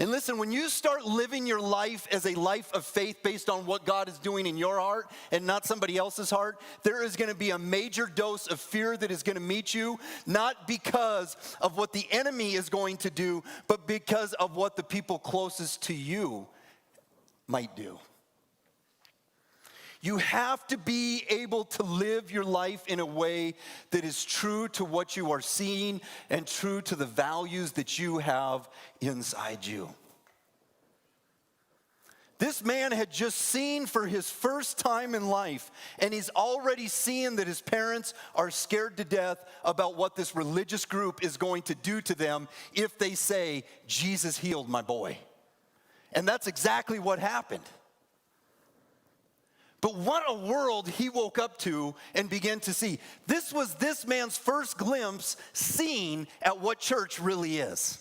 [SPEAKER 4] And listen, when you start living your life as a life of faith based on what God is doing in your heart and not somebody else's heart, there is going to be a major dose of fear that is going to meet you, not because of what the enemy is going to do, but because of what the people closest to you might do. You have to be able to live your life in a way that is true to what you are seeing and true to the values that you have inside you. This man had just seen for his first time in life, and he's already seeing that his parents are scared to death about what this religious group is going to do to them if they say, Jesus healed my boy. And that's exactly what happened. But what a world he woke up to and began to see. This was this man's first glimpse seeing at what church really is.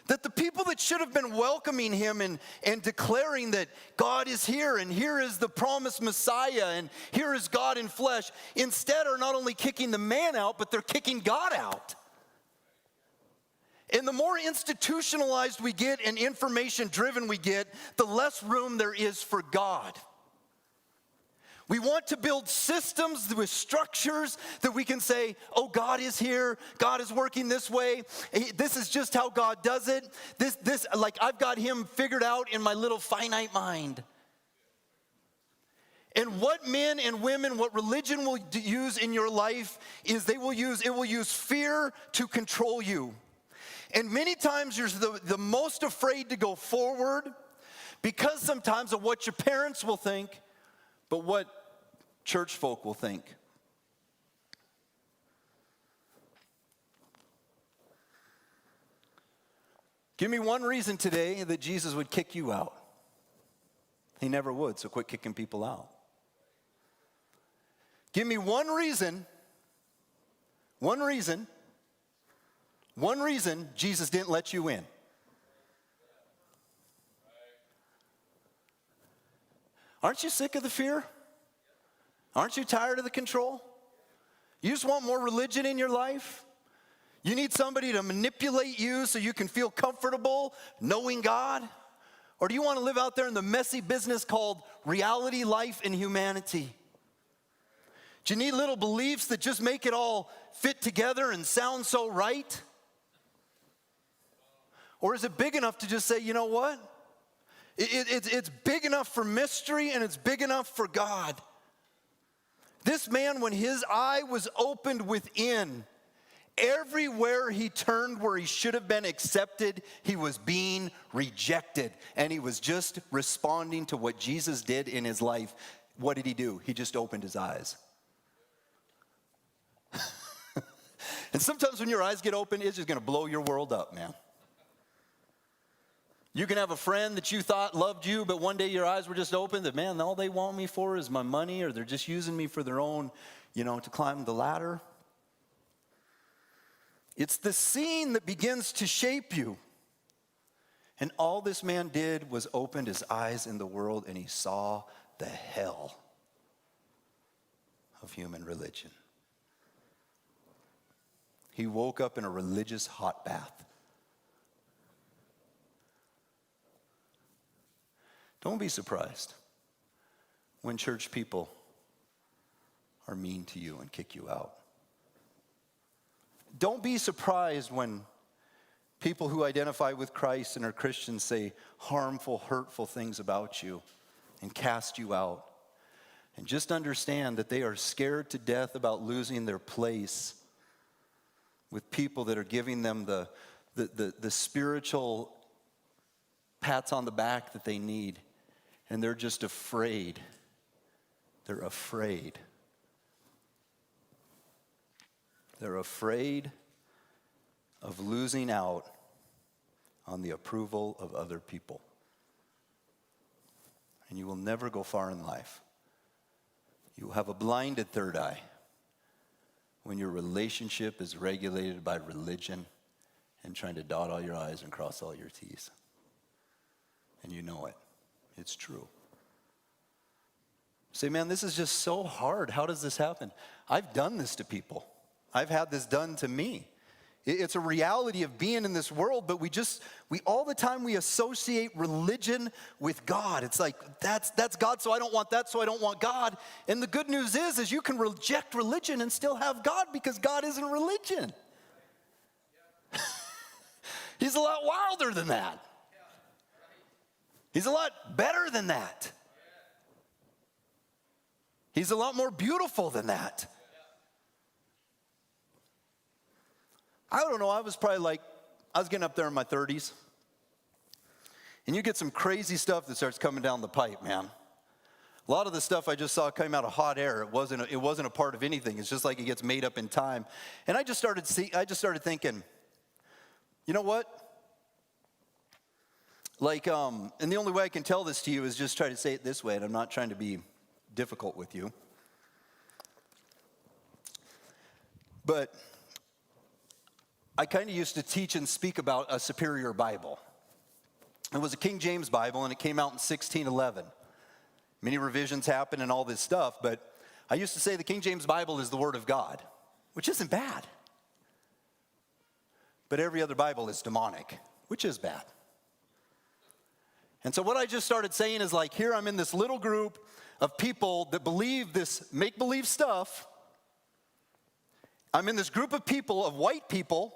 [SPEAKER 4] That the people that should have been welcoming him and declaring that God is here and here is the promised Messiah and here is God in flesh, instead are not only kicking the man out, but they're kicking God out. And the more institutionalized we get and information driven we get, the less room there is for God. We want to build systems with structures that we can say, oh, God is here. God is working this way. This is just how God does it. This, like I've got him figured out in my little finite mind. And what men and women, what religion will use in your life is it will use fear to control you. And many times you're the most afraid to go forward because sometimes of what your parents will think, but what church folk will think. Give me one reason today that Jesus would kick you out. He never would, so quit kicking people out. Give me one reason Jesus didn't let you in. Aren't you sick of the fear? Aren't you tired of the control? You just want more religion in your life? You need somebody to manipulate you so you can feel comfortable knowing God? Or do you want to live out there in the messy business called reality, life, and humanity? Do you need little beliefs that just make it all fit together and sound so right? Or is it big enough to just say, you know what? It's big enough for mystery and it's big enough for God. This man, when his eye was opened within, everywhere he turned where he should have been accepted, he was being rejected. And he was just responding to what Jesus did in his life. What did he do? He just opened his eyes. And sometimes when your eyes get open, it's just going to blow your world up, man. You can have a friend that you thought loved you, but one day your eyes were just open that, man, all they want me for is my money, or they're just using me for their own, to climb the ladder. It's the scene that begins to shape you. And all this man did was opened his eyes in the world, and he saw the hell of human religion. He woke up in a religious hot bath. Don't be surprised when church people are mean to you and kick you out. Don't be surprised when people who identify with Christ and are Christians say harmful, hurtful things about you and cast you out. And just understand that they are scared to death about losing their place with people that are giving them the spiritual pats on the back that they need. And they're just afraid. They're afraid. They're afraid of losing out on the approval of other people. And you will never go far in life. You will have a blinded third eye when your relationship is regulated by religion and trying to dot all your I's and cross all your T's. And you know it. It's true. Say, man, this is just so hard. How does this happen? I've done this to people. I've had this done to me. It's a reality of being in this world, but we all the time we associate religion with God. It's like, that's God, so I don't want that, so I don't want God. And the good news is you can reject religion and still have God, because God isn't religion. He's a lot wilder than that. He's a lot better than that. He's a lot more beautiful than that. I don't know, I was getting up there in my 30s. And you get some crazy stuff that starts coming down the pipe, man. A lot of the stuff I just saw came out of hot air. It wasn't a part of anything. It's just like it gets made up in time. And I just started thinking, you know what? And the only way I can tell this to you is just try to say it this way, and I'm not trying to be difficult with you. But I kind of used to teach and speak about a superior Bible. It was a King James Bible, and it came out in 1611. Many revisions happened and all this stuff, but I used to say the King James Bible is the Word of God, which isn't bad. But every other Bible is demonic, which is bad. And so what I just started saying is, like, here I'm in this little group of people that believe this make-believe stuff. I'm in this group of people, of white people,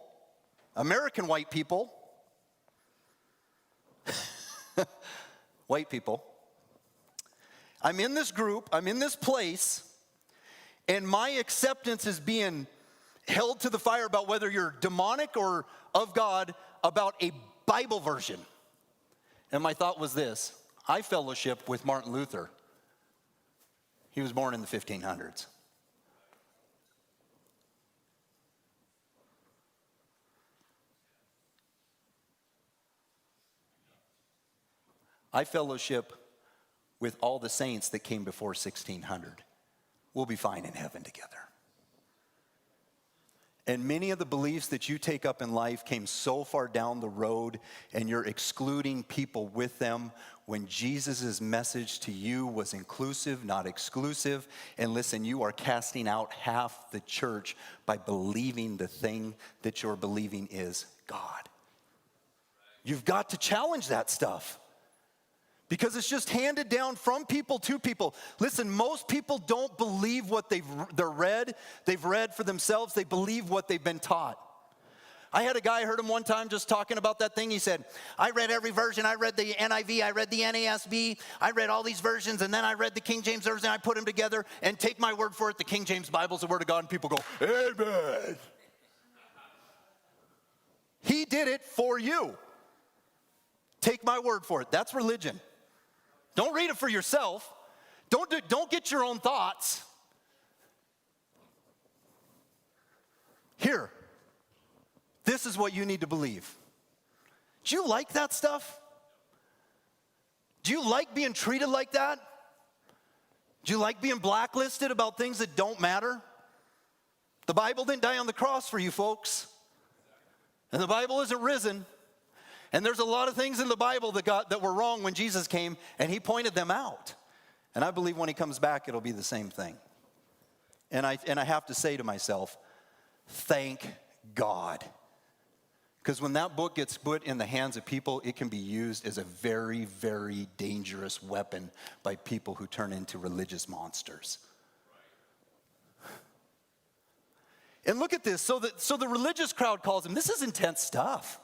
[SPEAKER 4] American white people, white people. I'm in this group, I'm in this place, and my acceptance is being held to the fire about whether you're demonic or of God about a Bible version. And my thought was this: I fellowship with Martin Luther. He was born in the 1500s. I fellowship with all the saints that came before 1600. We'll be fine in heaven together. And many of the beliefs that you take up in life came so far down the road, and you're excluding people with them when Jesus' message to you was inclusive, not exclusive. And listen, you are casting out half the church by believing the thing that you're believing is God. You've got to challenge that stuff, because it's just handed down from people to people. Listen, most people don't believe what they've read for themselves. They believe what they've been taught. I had a guy, I heard him one time just talking about that thing. He said, I read every version. I read the NIV, I read the NASB, I read all these versions, and then I read the King James version, I put them together, and take my word for it, the King James Bible is the Word of God, and people go, amen. He did it for you. Take my word for it. That's religion. Don't read it for yourself. Don't get your own thoughts. Here, this is what you need to believe. Do you like that stuff? Do you like being treated like that? Do you like being blacklisted about things that don't matter? The Bible didn't die on the cross for you folks. And the Bible isn't risen. And there's a lot of things in the Bible that were wrong when Jesus came, and he pointed them out. And I believe when he comes back, it'll be the same thing. And I have to say to myself, thank God. Because when that book gets put in the hands of people, it can be used as a very, very dangerous weapon by people who turn into religious monsters. And look at this. So the religious crowd calls him, this is intense stuff.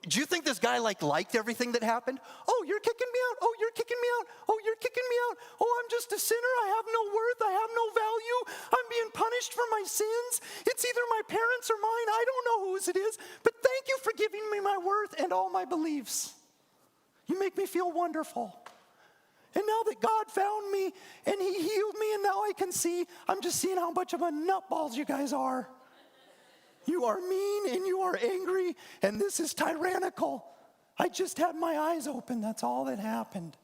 [SPEAKER 4] Do you think this guy liked everything that happened? Oh, you're kicking me out. Oh, you're kicking me out. Oh, you're kicking me out. Oh, I'm just a sinner. I have no worth. I have no value. I'm being punished for my sins. It's either my parents or mine. I don't know whose it is. But thank you for giving me my worth and all my beliefs. You make me feel wonderful. And now that God found me and he healed me and now I can see, I'm just seeing how much of a nutballs you guys are. You are mean and you are angry and this is tyrannical. I just had my eyes open. That's all that happened.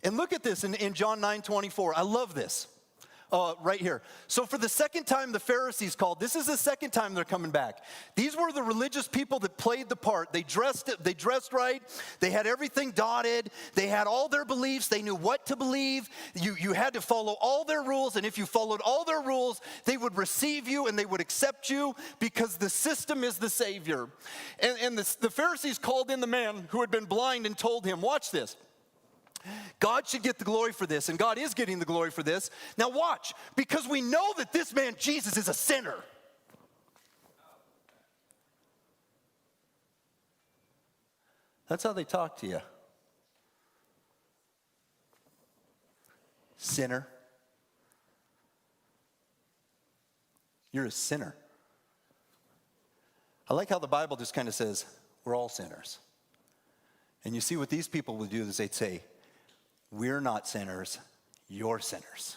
[SPEAKER 4] And look at this in John 9:24. I love this. Right here. So for the second time the Pharisees called. This is the second time they're coming back. These were the religious people that played the part. They dressed right. They had everything dotted. They had all their beliefs. They knew what to believe. You had to follow all their rules. And if you followed all their rules, they would receive you and they would accept you because the system is the Savior. And the Pharisees called in the man who had been blind and told him, watch this. God should get the glory for this, and God is getting the glory for this. Now watch, because we know that this man Jesus is a sinner. That's how they talk to you. Sinner. You're a sinner. I like how the Bible just kind of says, we're all sinners. And you see what these people would do is they'd say, we're not sinners, you're sinners.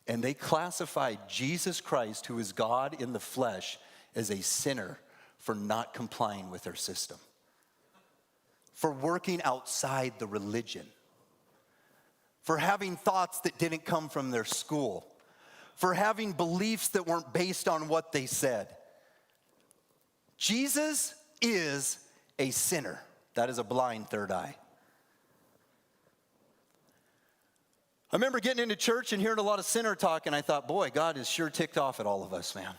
[SPEAKER 4] And they classified Jesus Christ, who is God in the flesh, as a sinner for not complying with their system, for working outside the religion, for having thoughts that didn't come from their school, for having beliefs that weren't based on what they said. Jesus is a sinner. That is a blind third eye. I remember getting into church and hearing a lot of sinner talk, and I thought, boy, God is sure ticked off at all of us, man.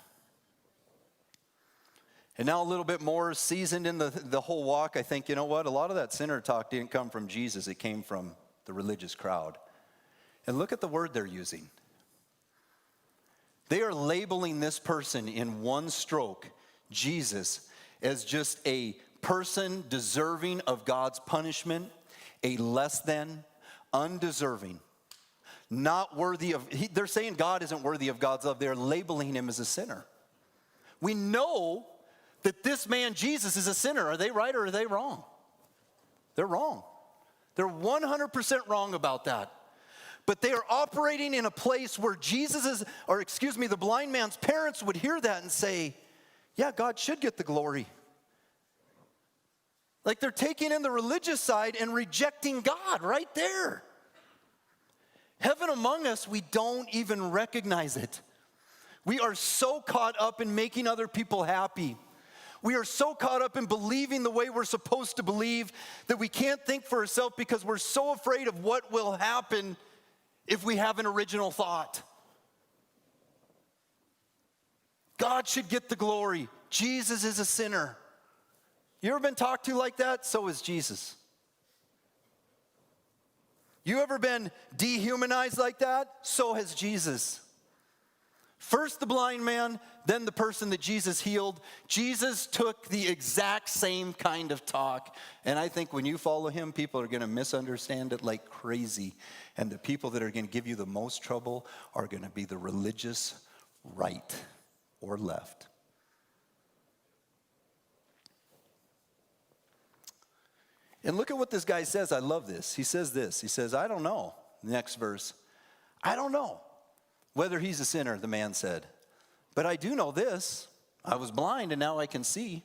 [SPEAKER 4] And now a little bit more seasoned in the whole walk, I think, you know what? A lot of that sinner talk didn't come from Jesus. It came from the religious crowd. And look at the word they're using. They are labeling this person in one stroke, Jesus, as just a person deserving of God's punishment, a less than, undeserving. Not worthy of, they're saying God isn't worthy of God's love. They're labeling him as a sinner. We know that this man, Jesus, is a sinner. Are they right or are they wrong? They're wrong. They're 100% wrong about that. But they are operating in a place where the blind man's parents would hear that and say, yeah, God should get the glory. Like they're taking in the religious side and rejecting God right there. Heaven among us, we don't even recognize it. We are so caught up in making other people happy. We are so caught up in believing the way we're supposed to believe that we can't think for ourselves because we're so afraid of what will happen if we have an original thought. God should get the glory. Jesus is a sinner. You ever been talked to like that? So is Jesus. You ever been dehumanized like that? So has Jesus. First the blind man, then the person that Jesus healed. Jesus took the exact same kind of talk. And I think when you follow him, people are going to misunderstand it like crazy. And the people that are going to give you the most trouble are going to be the religious right or left. And look at what this guy says. I love this. He says this. He says, I don't know. Next verse. I don't know whether he's a sinner, the man said. But I do know this. I was blind and now I can see.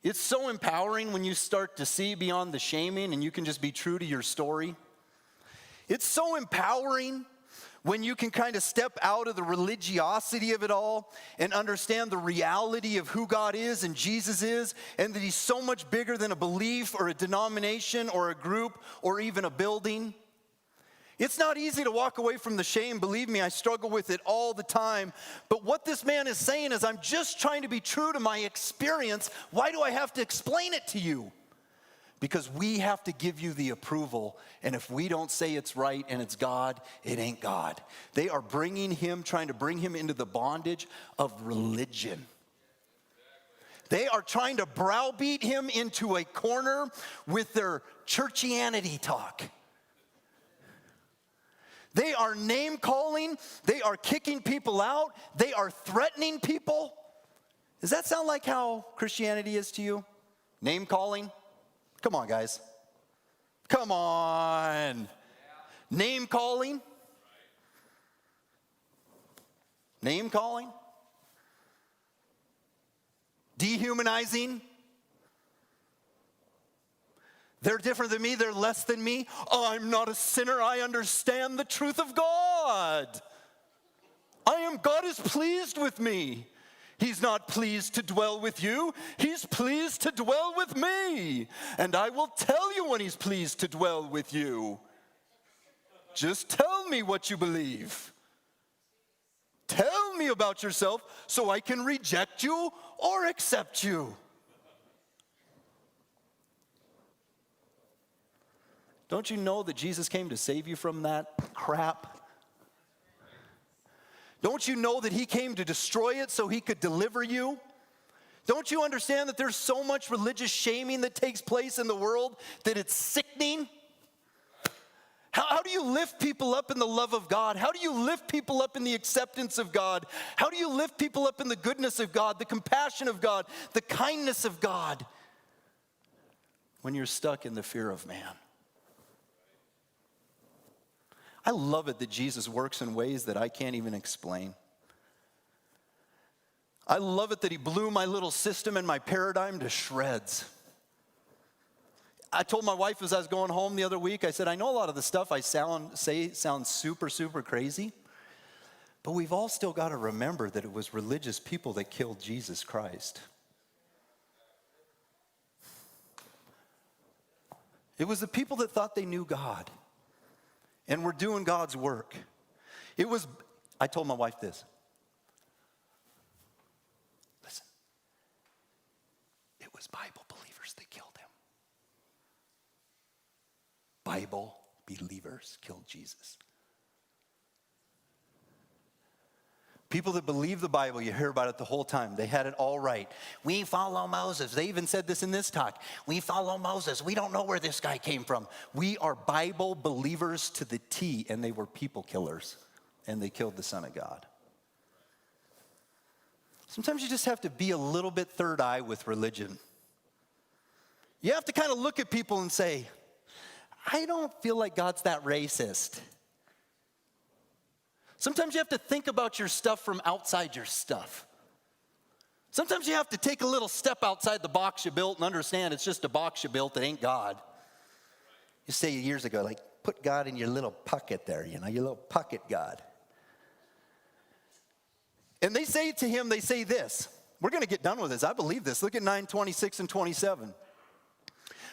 [SPEAKER 4] It's so empowering when you start to see beyond the shaming and you can just be true to your story. It's so empowering when you can kind of step out of the religiosity of it all and understand the reality of who God is and Jesus is, and that he's so much bigger than a belief or a denomination or a group or even a building. It's not easy to walk away from the shame. Believe me, I struggle with it all the time. But what this man is saying is, I'm just trying to be true to my experience. Why do I have to explain it to you? Because we have to give you the approval. And if we don't say it's right and it's God, it ain't God. They are trying to bring him into the bondage of religion. They are trying to browbeat him into a corner with their churchianity talk. They are name calling. They are kicking people out. They are threatening people. Does that sound like how Christianity is to you? Name calling? Come on, guys. Come on. Name calling? Name calling? Dehumanizing? They're different than me, they're less than me. I'm not a sinner, I understand the truth of God. God is pleased with me. He's not pleased to dwell with you, he's pleased to dwell with me. And I will tell you when he's pleased to dwell with you. Just tell me what you believe. Tell me about yourself so I can reject you or accept you. Don't you know that Jesus came to save you from that crap? Don't you know that he came to destroy it so he could deliver you? Don't you understand that there's so much religious shaming that takes place in the world that it's sickening? How do you lift people up in the love of God? How do you lift people up in the acceptance of God? How do you lift people up in the goodness of God, the compassion of God, the kindness of God, when you're stuck in the fear of man? I love it that Jesus works in ways that I can't even explain. I love it that he blew my little system and my paradigm to shreds. I told my wife as I was going home the other week, I said, I know a lot of the stuff I say sounds super, super crazy, but we've all still got to remember that it was religious people that killed Jesus Christ. It was the people that thought they knew God and were doing God's work. I told my wife this. Listen, it was Bible believers that killed him. Bible believers killed Jesus. People that believe the Bible, you hear about it the whole time. They had it all right. We follow Moses. They even said this in this talk. We follow Moses. We don't know where this guy came from. We are Bible believers to the T, and they were people killers, and they killed the Son of God. Sometimes you just have to be a little bit third eye with religion. You have to kind of look at people and say, I don't feel like God's that racist. Sometimes you have to think about your stuff from outside your stuff. Sometimes you have to take a little step outside the box you built and understand it's just a box you built that ain't God. You say years ago, like, put God in your little pocket there, your little pocket God. And they say to him, they say this. We're going to get done with this. I believe this. Look at 9:26 and 27.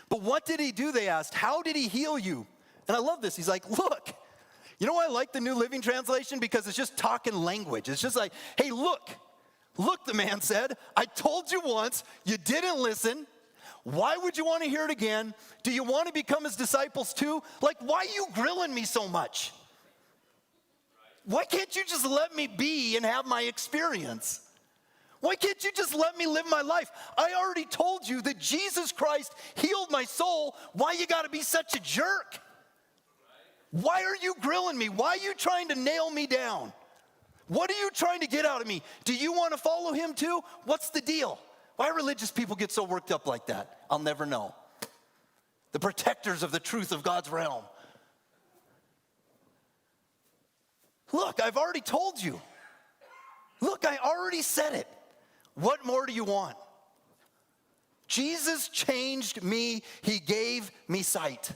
[SPEAKER 4] But what did he do, they asked. How did he heal you? And I love this. He's like, look. You know why I like the New Living Translation? Because it's just talking language. It's just like, hey, look. Look, the man said, I told you once, you didn't listen. Why would you want to hear it again? Do you want to become his disciples too? Like, why are you grilling me so much? Why can't you just let me be and have my experience? Why can't you just let me live my life? I already told you that Jesus Christ healed my soul. Why you got to be such a jerk? Why are you grilling me? Why are you trying to nail me down? What are you trying to get out of me? Do you want to follow him too? What's the deal? Why religious people get so worked up like that? I'll never know. The protectors of the truth of God's realm. Look, I've already told you. Look, I already said it. What more do you want? Jesus changed me. He gave me sight.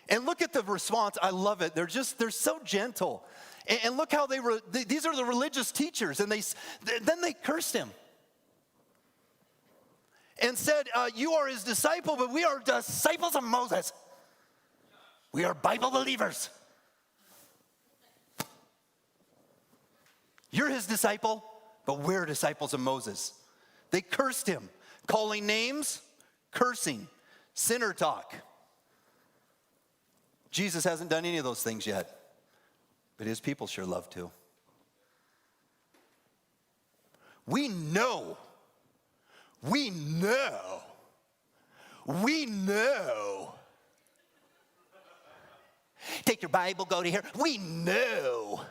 [SPEAKER 4] And look at the response. I love it. They're so gentle. And look how these are the religious teachers, and then they cursed him. And said, you are his disciple, but we are disciples of Moses. We are Bible believers. You're his disciple, but we're disciples of Moses. They cursed him, calling names, cursing, sinner talk. Jesus hasn't done any of those things yet, but his people sure love to. We know. Take your Bible, go to here. We know.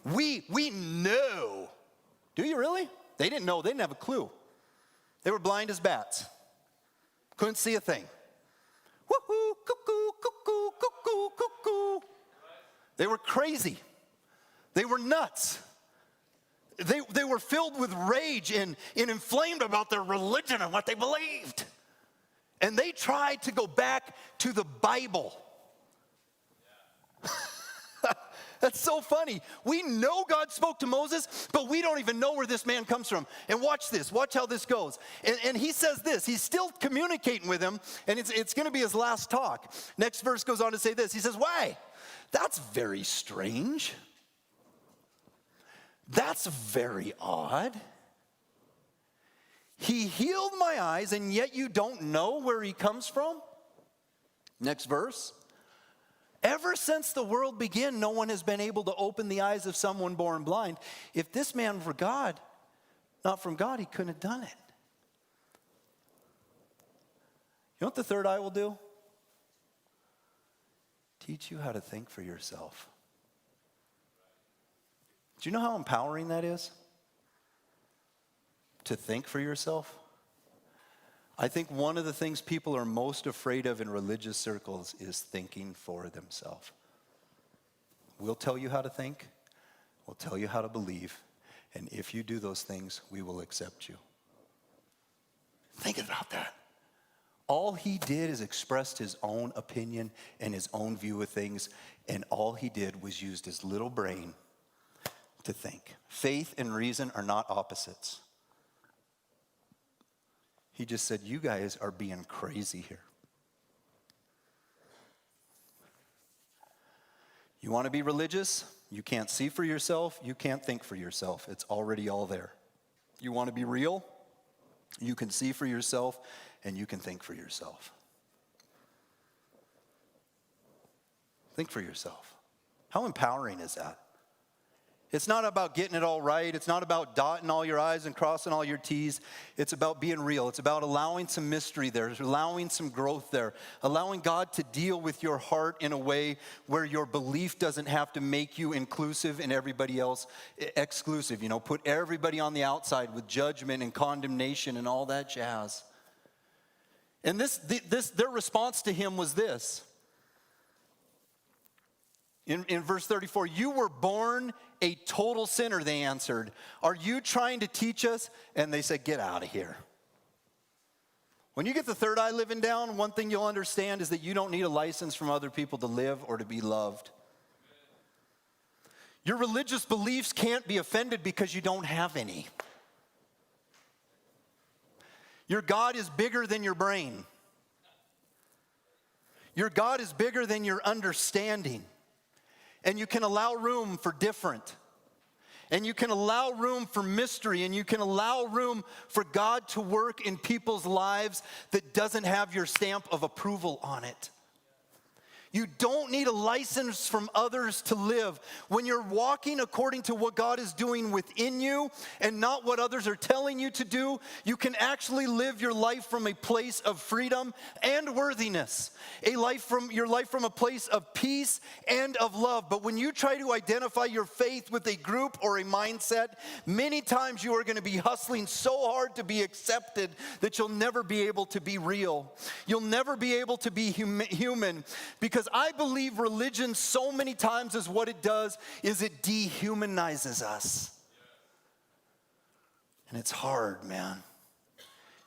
[SPEAKER 4] We know. Do you really? They didn't know. They didn't have a clue. They were blind as bats. Couldn't see a thing. Woo-hoo, cuckoo, cuckoo, cuckoo, cuckoo. They were crazy. They were nuts. They were filled with rage and inflamed about their religion and what they believed. And they tried to go back to the Bible. That's so funny. We know God spoke to Moses, but we don't even know where this man comes from. And watch this. Watch how this goes. And he says this. He's still communicating with him, and it's going to be his last talk. Next verse goes on to say this. He says, why? That's very strange. That's very odd. He healed my eyes, and yet you don't know where he comes from? Next verse. Ever since the world began, no one has been able to open the eyes of someone born blind. If this man were God, not from God, he couldn't have done it. You know what the third eye will do? Teach you how to think for yourself. Do you know how empowering that is? To think for yourself? I think one of the things people are most afraid of in religious circles is thinking for themselves. We'll tell you how to think. We'll tell you how to believe. And if you do those things, we will accept you. Think about that. All he did is expressed his own opinion and his own view of things. And all he did was used his little brain to think. Faith and reason are not opposites. He just said, you guys are being crazy here. You want to be religious? You can't see for yourself. You can't think for yourself. It's already all there. You want to be real? You can see for yourself and you can think for yourself. Think for yourself. How empowering is that? It's not about getting it all right. It's not about dotting all your I's and crossing all your T's. It's about being real. It's about allowing some mystery there, allowing some growth there, allowing God to deal with your heart in a way where your belief doesn't have to make you inclusive and everybody else exclusive. You know, put everybody on the outside with judgment and condemnation and all that jazz. And their response to him was this. In verse 34, you were born a total sinner, they answered. Are you trying to teach us? And they said, get out of here. When you get the third eye living down, one thing you'll understand is that you don't need a license from other people to live or to be loved. Your religious beliefs can't be offended because you don't have any. Your God is bigger than your brain. Your God is bigger than your understanding. And you can allow room for different. And you can allow room for mystery. And you can allow room for God to work in people's lives that doesn't have your stamp of approval on it. You don't need a license from others to live. When you're walking according to what God is doing within you and not what others are telling you to do, you can actually live your life from a place of freedom and worthiness. Your life from a place of peace and of love. But when you try to identify your faith with a group or a mindset, many times you are going to be hustling so hard to be accepted that you'll never be able to be real. You'll never be able to be human because I believe religion so many times is what it does is it dehumanizes us. And it's hard, man.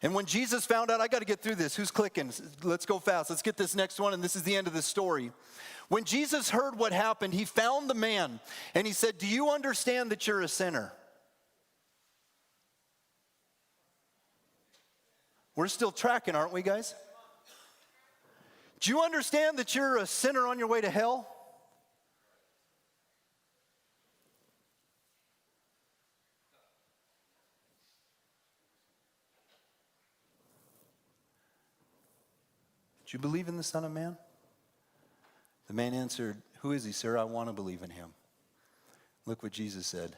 [SPEAKER 4] And when Jesus found out, I got to get through this. Who's clicking? Let's go fast. Let's get this next one, and this is the end of the story. When Jesus heard what happened, he found the man, and he said, do you understand that you're a sinner? We're still tracking, aren't we, guys? Do you understand that you're a sinner on your way to hell? Do you believe in the Son of Man? The man answered, who is he, sir? I want to believe in him. Look what Jesus said.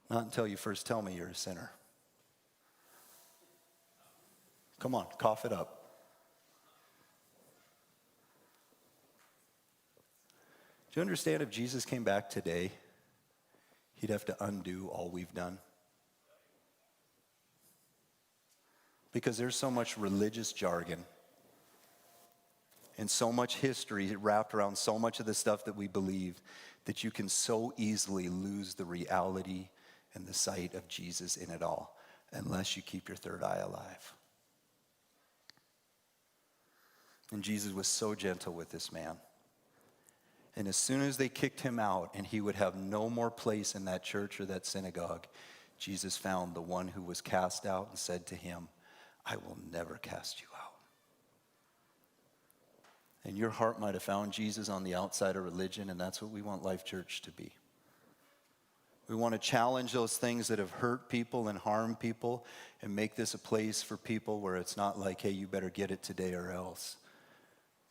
[SPEAKER 4] Not until you first tell me you're a sinner. Come on, cough it up. Do you understand if Jesus came back today, he'd have to undo all we've done? Because there's so much religious jargon and so much history wrapped around so much of the stuff that we believe that you can so easily lose the reality and the sight of Jesus in it all unless you keep your third eye alive. And Jesus was so gentle with this man. And as soon as they kicked him out and he would have no more place in that church or that synagogue, Jesus found the one who was cast out and said to him, I will never cast you out. And your heart might have found Jesus on the outside of religion, and that's what we want Life Church to be. We want to challenge those things that have hurt people and harmed people and make this a place for people where it's not like, hey, you better get it today or else.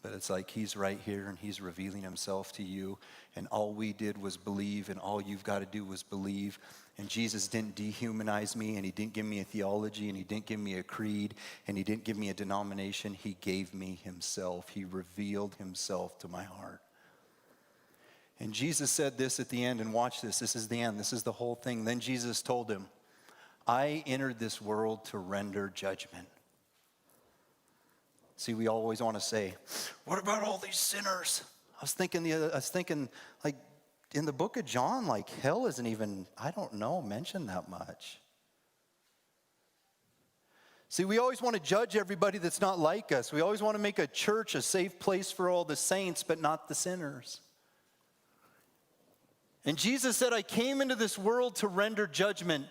[SPEAKER 4] But it's like he's right here and he's revealing himself to you. And all we did was believe, and all you've got to do was believe. And Jesus didn't dehumanize me, and he didn't give me a theology, and he didn't give me a creed, and he didn't give me a denomination. He gave me himself. He revealed himself to my heart. And Jesus said this at the end, and watch this. This is the end. This is the whole thing. Then Jesus told him, I entered this world to render judgment. See, we always want to say, what about all these sinners? I was thinking like in the book of John, like hell isn't even, I don't know, mentioned that much. See, we always want to judge everybody that's not like us. We always want to make a church a safe place for all the saints, but not the sinners. And Jesus said, I came into this world to render judgment,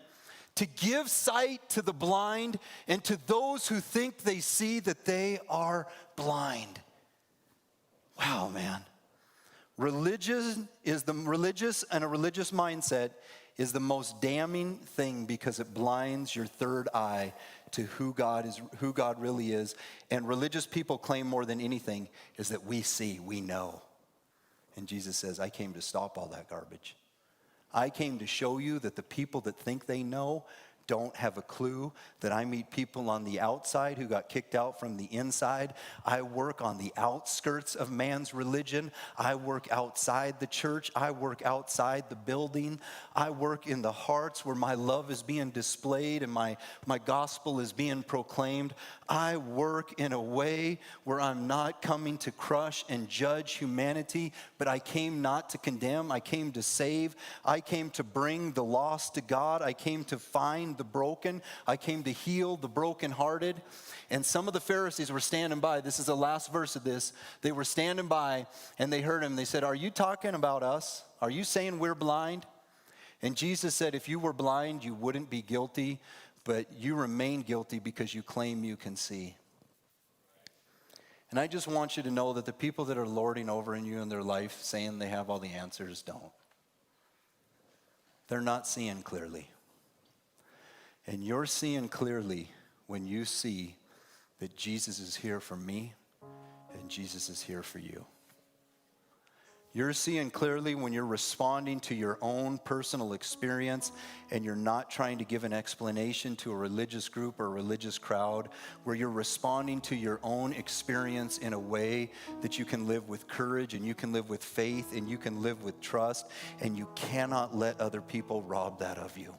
[SPEAKER 4] to give sight to the blind and to those who think they see that they are blind. Wow, man. Religious and a religious mindset is the most damning thing because it blinds your third eye to who God really is. And religious people claim more than anything is that we see, we know. And Jesus says, I came to stop all that garbage. I came to show you that the people that think they know don't have a clue, that I meet people on the outside who got kicked out from the inside. I work on the outskirts of man's religion. I work outside the church. I work outside the building. I work in the hearts where my love is being displayed and my gospel is being proclaimed. I work in a way where I'm not coming to crush and judge humanity, but I came not to condemn. I came to save. I came to bring the lost to God. I came to find the broken. I came to heal the brokenhearted. And some of the Pharisees were standing by. This is the last verse of this. They were standing by and they heard him. They said, are you talking about us? Are you saying we're blind? And Jesus said, if you were blind, you wouldn't be guilty, but you remain guilty because you claim you can see. And I just want you to know that the people that are lording over in you in their life, saying they have all the answers, don't. They're not seeing clearly. And you're seeing clearly when you see that Jesus is here for me and Jesus is here for you. You're seeing clearly when you're responding to your own personal experience and you're not trying to give an explanation to a religious group or a religious crowd, where you're responding to your own experience in a way that you can live with courage and you can live with faith and you can live with trust, and you cannot let other people rob that of you.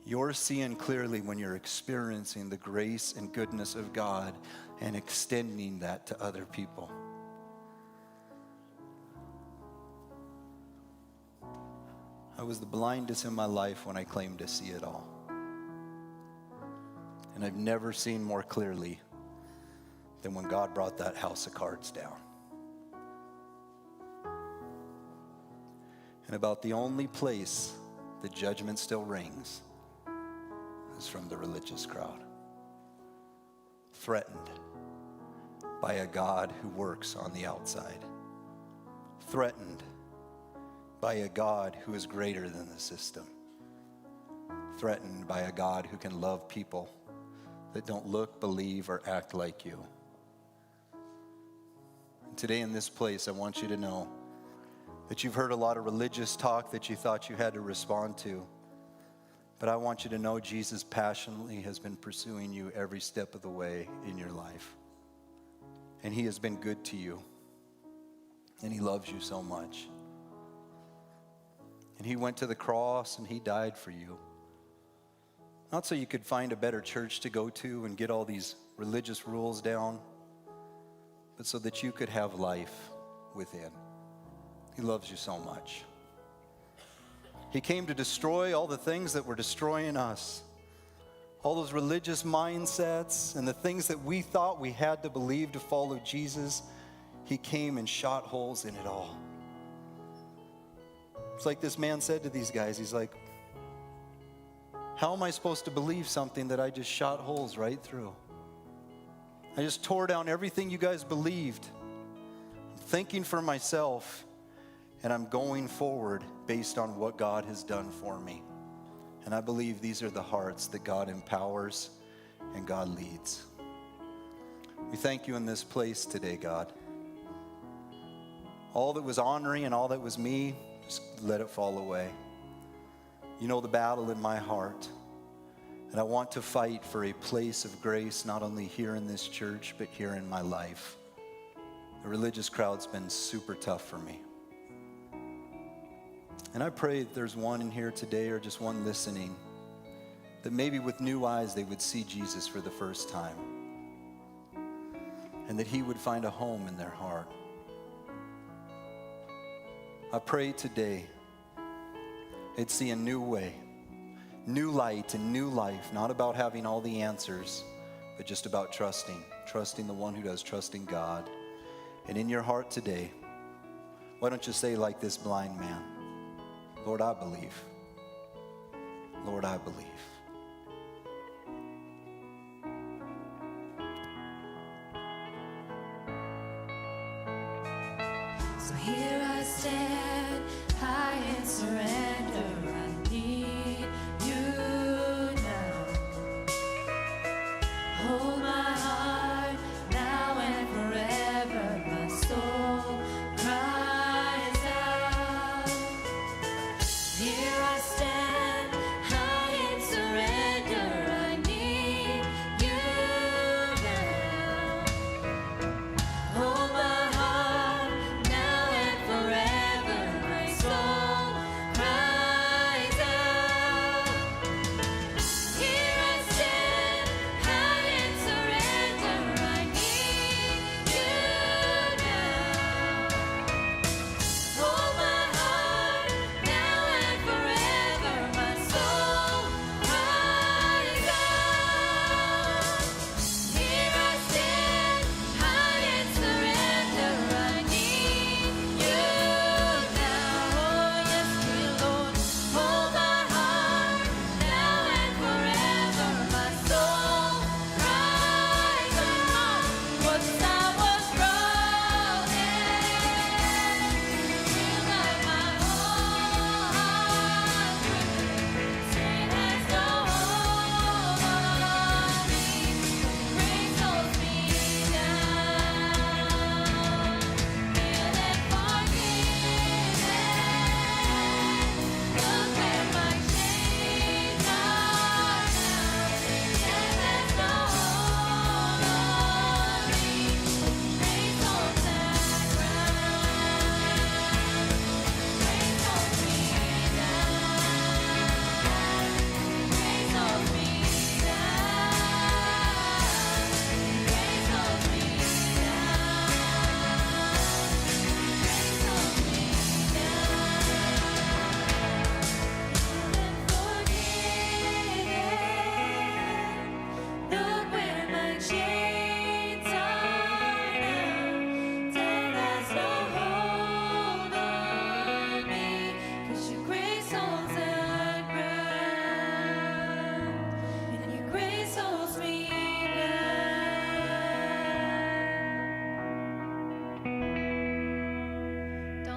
[SPEAKER 4] You're seeing clearly when you're experiencing the grace and goodness of God and extending that to other people. I was the blindest in my life when I claimed to see it all. And I've never seen more clearly than when God brought that house of cards down. And about the only place the judgment still rings is from the religious crowd. Threatened by a God who works on the outside. Threatened by a God who is greater than the system. Threatened by a God who can love people that don't look, believe, or act like you. And today in this place, I want you to know that you've heard a lot of religious talk that you thought you had to respond to. But I want you to know Jesus passionately has been pursuing you every step of the way in your life. And he has been good to you. And he loves you so much. And he went to the cross and he died for you. Not so you could find a better church to go to and get all these religious rules down, but so that you could have life within. He loves you so much. He came to destroy all the things that were destroying us. All those religious mindsets and the things that we thought we had to believe to follow Jesus. He came and shot holes in it all. It's like this man said to these guys, he's like, how am I supposed to believe something that I just shot holes right through? I just tore down everything you guys believed. I'm thinking for myself. And I'm going forward based on what God has done for me. And I believe these are the hearts that God empowers and God leads. We thank you in this place today, God. All that was honoring and all that was me, just let it fall away. You know the battle in my heart. And I want to fight for a place of grace, not only here in this church, but here in my life. The religious crowd's been super tough for me. And I pray that there's one in here today or just one listening that maybe with new eyes they would see Jesus for the first time and that he would find a home in their heart. I pray today they'd see a new way, new light and new life, not about having all the answers, but just about trusting the one who does, trusting God. And in your heart today, why don't you say like this blind man, Lord, I believe. Lord, I believe.
[SPEAKER 5] So here I stand, high in surrender. I need you now. Hold my heart now and forever. My soul cries out. Here I stand, high in surrender. I need you now. Hold my heart now and forever. My soul cries out. Here I stand, high in surrender.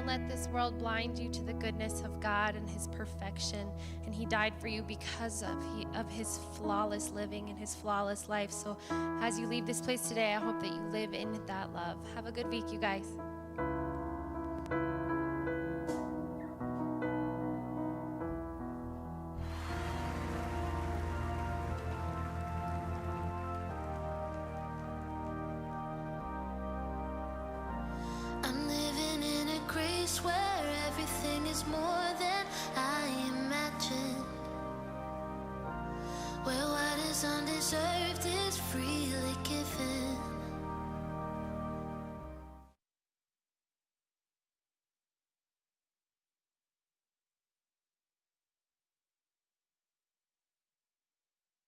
[SPEAKER 2] let this world blind you to the goodness of God and his perfection. And he died for you because of his flawless living and his flawless life. So as you leave this place today, I hope that you live in that love. Have a good week, you guys.